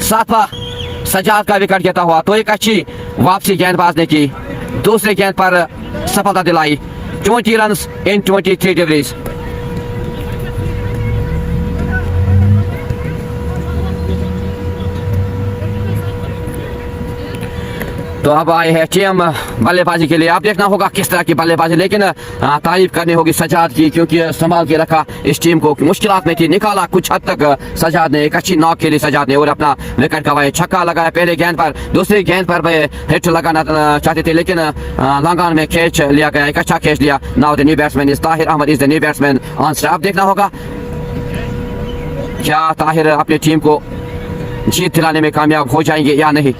सातवां सजाद का विकेट गिरता हुआ. तो एक अच्छी वापसी गेंदबाज ने की, दूसरे गेंद पर सफलता दिलाई. 20 runs in 23 deliveries. तो अब आए हैं टीम बल्लेबाजी के लिए. आप देखना होगा किस तरह की बल्लेबाजी, लेकिन तारीफ करनी होगी सजाद की, क्योंकि संभाल के रखा इस टीम को. मुश्किलात में थी, निकाला कुछ हद तक सजाद ने. एक अच्छी नॉक खेली सजाद ने और अपना विकेट गंवाया. छक्का लगाया पहले गेंद पर, दूसरी गेंद पर हिट लगाना चाहते थे, लेकिन लंगान में कैच लिया गया, एक अच्छा कैच लिया. Now the new batsman is Tahir Ahmed is the new batsman on strike. आप देखना होगा क्या ताहिर अपनी टीम को जीत दिलाने में कामयाब हो जाएंगे या नहीं.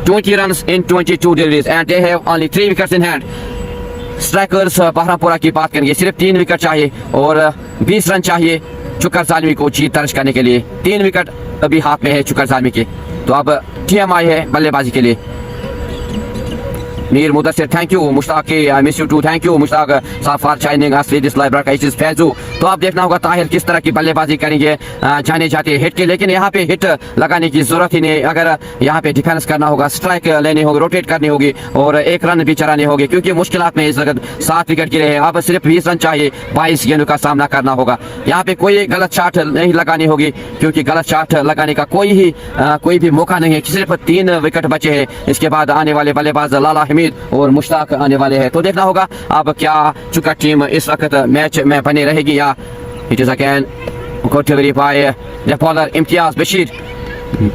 20 runs in 22 deliveries and they have only 3 wickets in hand. Strikers Behrampura की बात करेंगे, सिर्फ 3 विकेट चाहिए और 20 रन चाहिए चुकर जालमी को जीत दर्ज करने के लिए. 3 विकेट अभी हाथ में है चुकर जालमी के. तो अब टीम आई है बल्लेबाजी के लिए. Mir Mudassir, thank you. Mushtaq, I miss you too. Thank you Mushtaq sahab for joining us with this live broadcast. Faizu. तो आप देखना होगा ताहिर किस तरह की बल्लेबाजी करेंगे. जाने जाते हिट के, लेकिन यहाँ पे हिट लगाने की जरूरत ही नहीं. अगर यहाँ पे डिफेंस करना होगा, स्ट्राइक लेनी होगी, रोटेट करनी होगी और 1 रन भी चलाने होंगे, क्योंकि मुश्किलात में इस वक्त 7 विकेट गिरे हैं. अब सिर्फ 20 रन चाहिए, 22 गेंदों का सामना करना होगा. यहाँ पे कोई गलत शॉट नहीं लगानी होगी, क्योंकि गलत शॉट लगाने का कोई भी मौका नहीं है. सिर्फ 3 विकेट बचे हैं. इसके बाद आने वाले बल्लेबाज लाला हमीद और मुश्ताक आने वाले हैं. तो देखना होगा अब क्या चुका टीम इस वक्त मैच में बनी रहेगी या. It is again good delivery by the bowler Imtiaz Bashir.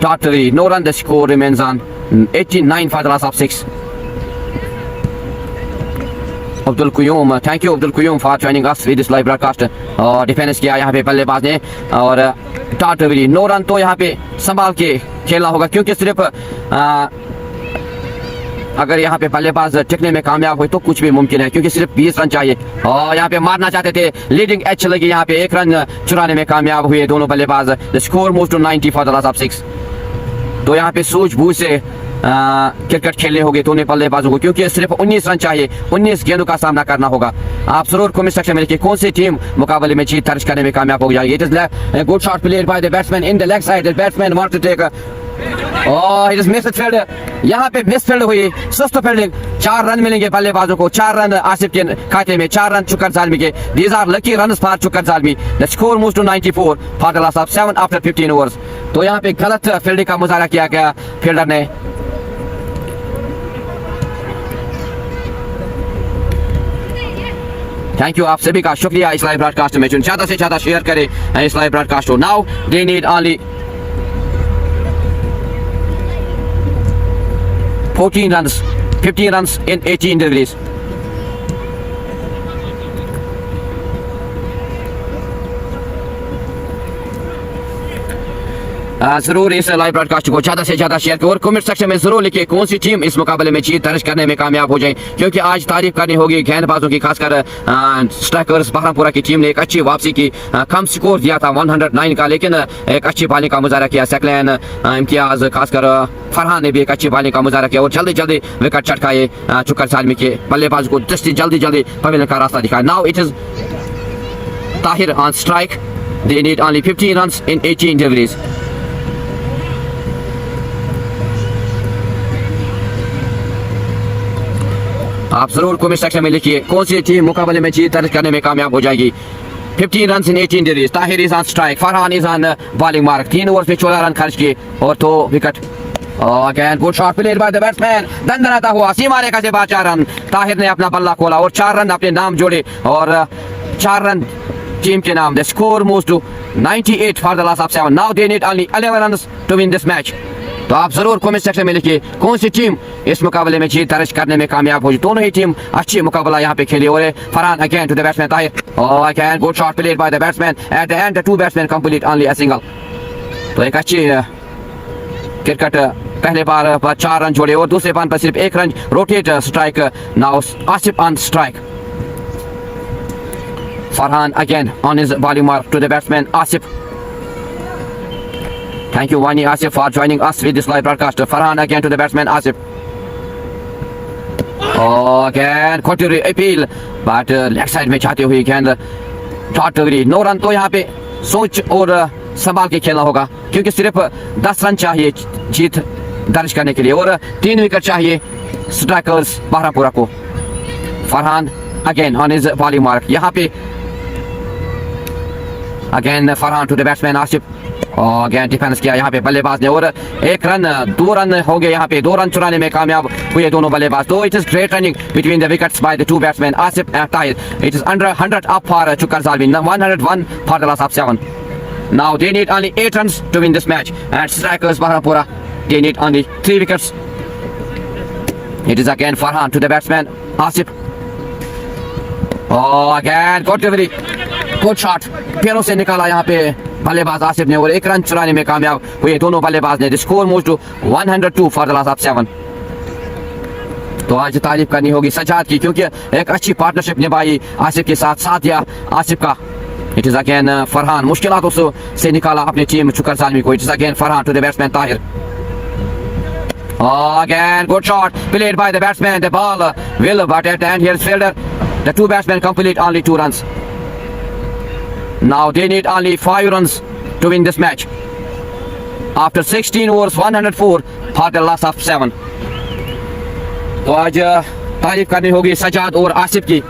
Dot delivery, no run. The score remains on 89 for the loss of 6. Abdul Qayoom, thank you Abdul Qayoom for joining us with this live broadcast. और defence किया यहाँ पे बल्लेबाज ने और डॉट डिलीवरी, नो रन. तो यहाँ पे संभाल के खेलना होगा, क्योंकि सिर्फ अगर यहाँ पे बल्लेबाज टिकने में कामयाब हुए तो कुछ भी मुमकिन है, क्योंकि सिर्फ 20 रन चाहिए. और यहाँ पे मारना चाहते थे, लीडिंग एज चलेगी. यहाँ पे 1 रन चुराने में कामयाब हुए दोनों बल्लेबाज. The score moves to 90 for the loss of 6. तो यहाँ पे सूझबूझ से क्रिकेट खेलने होंगे दोनों बल्लेबाजों को, क्योंकि सिर्फ 19 रन चाहिए, 19 गेंदों का सामना करना होगा. आप जरूर कमेंट सेक्शन में लिखिए कौन सी टीम मुकाबले में जीत दर्ज करने में कामयाब हो जाएगी. It is good shot played by the batsman in the leg side. The batsman want to take it is missed field. यहाँ पे मिस फील्ड हुई, सुस्त फील्डिंग. 4 रन मिलेंगे बल्लेबाजों को. 4 रन आसिफ के खाते में, 4 रन चुकर जालमी के. These are lucky runs for Chukar Zalmi. The score moves to 94 for the loss of 7 after 15 overs. तो यहाँ पे गलत फील्डिंग का मुजाहरा किया गया फील्डर ने. थैंक यू आप सभी का शुक्रिया इस लाइव ब्रॉडकास्ट में. ज्यादा से ज्यादा शेयर करें इस लाइव ब्रॉडकास्ट को. Now they need only 14 runs, 15 runs in 18 deliveries. जरूर इस लाइव ब्रॉडकास्ट को ज्यादा से ज्यादा शेयर करें और कमेंट सेक्शन में जरूर लिखिए कौन सी टीम इस मुकाबले में जीत दर्ज करने में कामयाब हो जाए, क्योंकि आज तारीफ करनी होगी गेंदबाजों की, खासकर स्ट्राइकर्स बहरामपुरा की टीम ने एक अच्छी वापसी की. कम स्कोर दिया था 109 का, लेकिन एक अच्छी बॉलिंग का मुजाहरा किया. सेकलैन, इम्तियाज, खासकर फरहान ने भी एक अच्छी बॉलिंग का मुजाहरा किया और जल्दी जल्दी विकेट चटकाए चुकर जालमी के बल्लेबाज को. जल्दी जल्दी पवेलियन का रास्ता दिखाया. Now it is Tahir on strike. They need only 15 runs in 18 deliveries. आप जरूर कमेंट सेक्शन में लिखिए कौन सी टीम मुकाबले में जीत दर्ज करने में कामयाब हो जाएगी. 15 runs in 18 deliveries. Tahir is on strike. Farhan is on bowling mark. 3 over में 14 रन खर्च किए और 2 wicket. Again good shot played by the batsman. दंदनाता हुआ सीमा रेखा से बाहर 4 रन. ताहिर ने अपना बल्ला खोला और 4 रन अपने नाम जोड़े और 4 रन टीम के नाम. The score moves to 98 for the loss of 7. Now they need only 11 runs to win this match. तो आप जरूर कमेंट सेक्शन में लिखिए कौन सी टीम इस मुकाबले में जीत दर्ज करने में कामयाब होगी. दोनों ही टीम अच्छी मुकाबला यहाँ पे खेली. और Farhan again to the batsman Tahir. Again good shot played by the batsman. At the end the 2 batsman complete only a single. तो एक अच्छी क्रिकेट पहले बार पर 4 रन जोड़े और दूसरे बार पर सिर्फ 1 run rotate strike now Asif on strike Farhan again on his volley mark to the batsman Asif. Thank you Wani Asif for joining us with this live broadcast. Farhan again to the batsman Asif. Oh, again continued appeal but leg side में चाहते हुए गेंद dot गई 9 run तो यहाँ पे सोच और संभाल के खेलना होगा क्योंकि सिर्फ 10 रन चाहिए जीत दर्ज करने के लिए और 3 विकेट चाहिए स्ट्राइकर्स बहरामपुरा को. Farhan again on his volley mark यहाँ पे again Farhan to the batsman Asif. और अगेन डिफेंस किया यहाँ पे बल्लेबाज ने और 1 रन 2 रन हो गए यहाँ पे 2 रन चुराने में कामयाब हुए दोनों बल्लेबाज. तो it is great running between the wickets by the 2 batsman Asif and Tahir. It is under 100 up for Chukar Zalvi 101 for the loss of 7. Now they need only 8 runs to win this match and Strikers Bahrampura they need only 3 wickets. It is again Farhan to the batsman Asif. Oh, again, good shot. पैरों से निकाला यहाँ पे बल्लेबाज आसिफ ने और 1 run चुराने में कामयाब हुए दोनों बल्लेबाज ने. Score moves to 102 for the loss of 7. तो आज तारीफ करनी होगी सजाद की क्योंकि एक अच्छी पार्टनरशिप निभाई आसिफ के साथ दिया आसिफ का. इट इज अगेन फरहान मुश्किलातों से निकाला अपनी टीम चुकर जालमी को. It is again Farhan to the batsman Tahir. Oh, again, good shot played by the batsman. The ball will but at the end here's fielder. The 2 batsmen complete only 2 runs. Now they need only 5 runs to win this match. After 16 overs, 104 for the loss of 7. तो आज तारीफ करनी होगी सजाद और आसिफ की.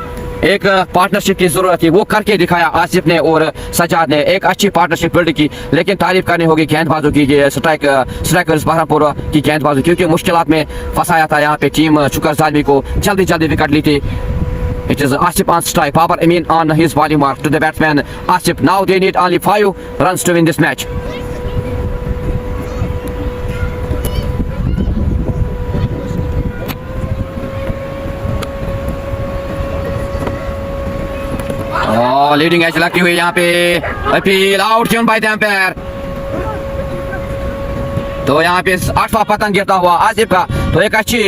एक partnership की जरूरत थी वो करके दिखाया आसिफ ने और सजाद ने. एक अच्छी पार्टनरशिप बिल्ड की. लेकिन तारीफ करनी होगी गेंदबाजों की स्ट्राइकर्स बहरामपुरा की गेंदबाजों क्योंकि मुश्किलात में फंसाया था यहाँ पे टीम चुकर जालवी को. जल्दी विकेट ली थी. It is Asif on strike. Babar Amin on his volley mark to the batsman Asif. Now they need only 5 runs to win this match. Oh, leading edge लगती हुई यहाँ पे appeal out tune by the umpire. तो यहाँ पे 8वां पतंग गिरता हुआ आसिफ का. तो एक अच्छी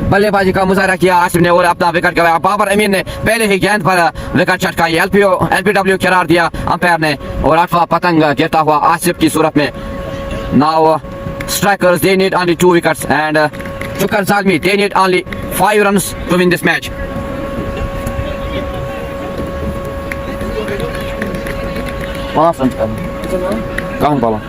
बल्लेबाजी का मुजाहरा किया आसिफ ने और अपना विकेट गवाया. बाबर अमीन ने पहले ही गेंद पर विकेट चटकाई. एलपीडब्ल्यू करार दिया अंपायर ने और 8वां पतंग गिरता हुआ आसिफ की सूरत में. Now Strikers they need only 2 wickets and Chukar Zalmi they need only 5 runs to win this match. कौन बोला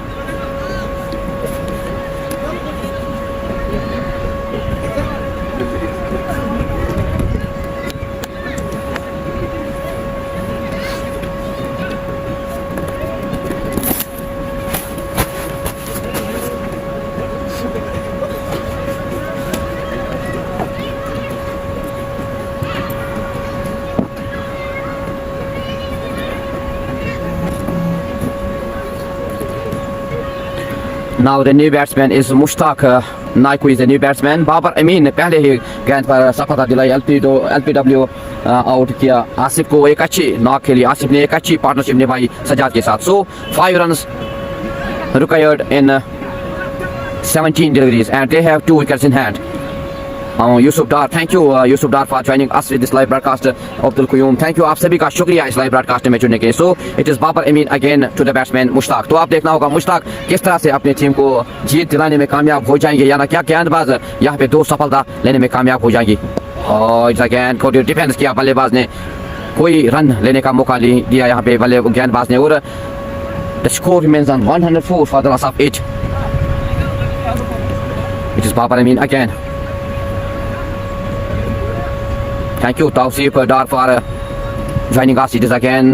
Now the new batsman is Mushtaq Naiku is the new batsman. Babar अमीन ने पहले ही गेंद पर सफलता दिलाई. एलपीडब्ल्यू आउट किया आसिफ को. एक अच्छी नॉक खेली आसिफ ने. एक अच्छी पार्टनरशिप निभाई सजाद के साथ. सो 5 runs required in 17 deliveries and they have 2 wickets in hand. Yusuf Dar, thank you Yusuf Dar for joining us with this live broadcast. Abdul Qayyum, thank you. आप सभी का शुक्रिया इस लाइव ब्रॉडकास्ट में जुड़ने के लिए. So it is Babar Amin again to the batsman Mushtaq. तो आप देखना होगा मुश्ताक किस तरह से अपनी टीम को जीत दिलाने में कामयाब हो जाएंगे या ना क्या गेंदबाज यहाँ पे 2 सफलता लेने में कामयाब हो जाएंगी. और इट्स अगेन कोई डिफेंस किया बल्लेबाज ने. कोई रन लेने का मौका नहीं दिया यहाँ पे गेंदबाज ने और the score remains on 104 for the loss of 8. It is Babar Amin again. Thank you Tawseef Dar for joining us. It is again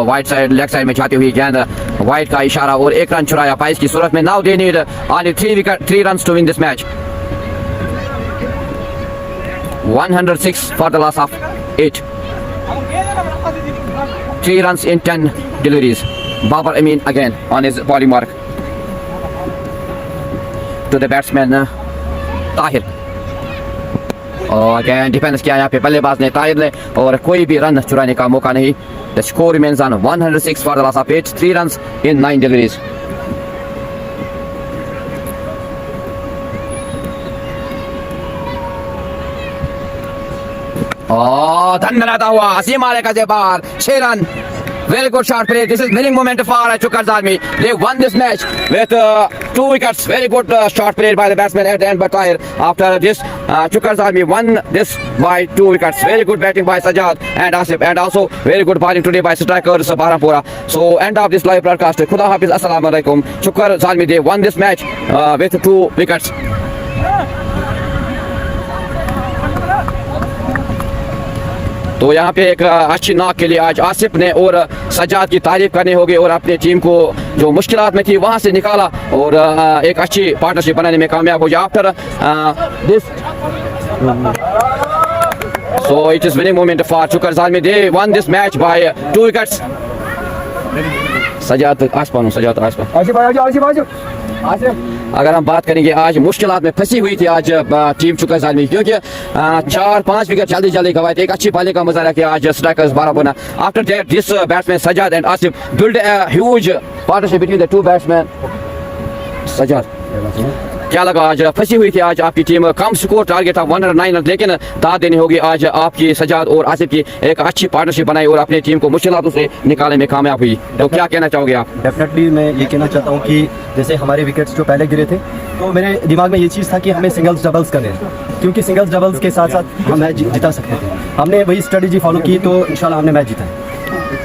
wide side leg side में जाती हुई गेंद वाइड का इशारा और 1 रन चुराया 22 की सूरत में. Now they need only 3 runs to win this match. 106 for the loss of 8. 3 runs in 10 deliveries. Babar Amin again on his volley mark to the batsman Tahir. और अगेन डिफेंस किया यहाँ पे बल्लेबाज ने ताहिर ने और कोई भी रन चुराने का मौका नहीं. The score remains on 106 for the loss of 8. 3 runs in 9 deliveries. Oh, धन्यवाद हुआ असीम आले का से बाहर 6 run. Very good shot play. This is winning moment for Chukars Army. They won this match with 2 wickets. Very good shot played by the batsman at the end, but Tahir. After this, Chukars Army won this by 2 wickets. Very good batting by Sajjad and Asif, and also very good bowling today by strikers Barampura. So end of this live broadcast. Khuda Hafiz. Assalamu alaikum. Chukars Army, they won this match with 2 wickets. तो यहाँ पे एक अच्छी knock के लिए आज आसिफ ने और सज्जाद की तारीफ करनी होगी और अपनी टीम को जो मुश्किलात में थी वहाँ से निकाला और एक अच्छी पार्टनरशिप बनाने में कामयाब हो गया. After this so it is winning moment for Chukars Army. They won this match by 2 wickets. Sajjad आसपान अगर हम बात करेंगे आज मुश्किलात में फंसी हुई थी आज टीम चुकर्स आर्मी क्योंकि 4-5 विकेट जल्दी जल्दी गवाए थे. एक अच्छी बॉलिंग का मुजाहरा किया आज Strikers Barabona. After that this batsman Sajjad and Asif build a huge partnership between the 2 batsman. Sajjad क्या लगा आज फंसी हुई थी आज आपकी टीम. कम स्कोर टारगेट था 109 रन, लेकिन दाद देनी होगी आज आपकी सज्जाद और आसिफ की एक अच्छी पार्टनरशिप बनाई और अपनी टीम को मुश्किलातों से निकालने में कामयाब हुई. तो क्या कहना चाहोगे आप? डेफिनेटली मैं ये कहना चाहता हूँ कि जैसे हमारे विकेट्स जो पहले गिरे थे तो मेरे दिमाग में ये चीज़ था कि हमें सिंगल्स डबल्स करने हैं क्योंकि सिंगल्स डबल्स के साथ साथ हम मैच जिता सकते थे. हमने वही स्ट्रेटजी फॉलो की तो इंशाल्लाह हमने मैच जीता.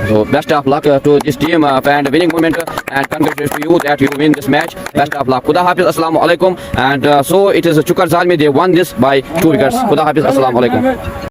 So best of luck to this team and winning moment and congratulations to you that you win this match. Best of luck. Khuda Hafiz. Assalamu alaikum. And so it is Chukars Army. They won this by 2 wickets. Khuda Hafiz. Assalamu alaikum.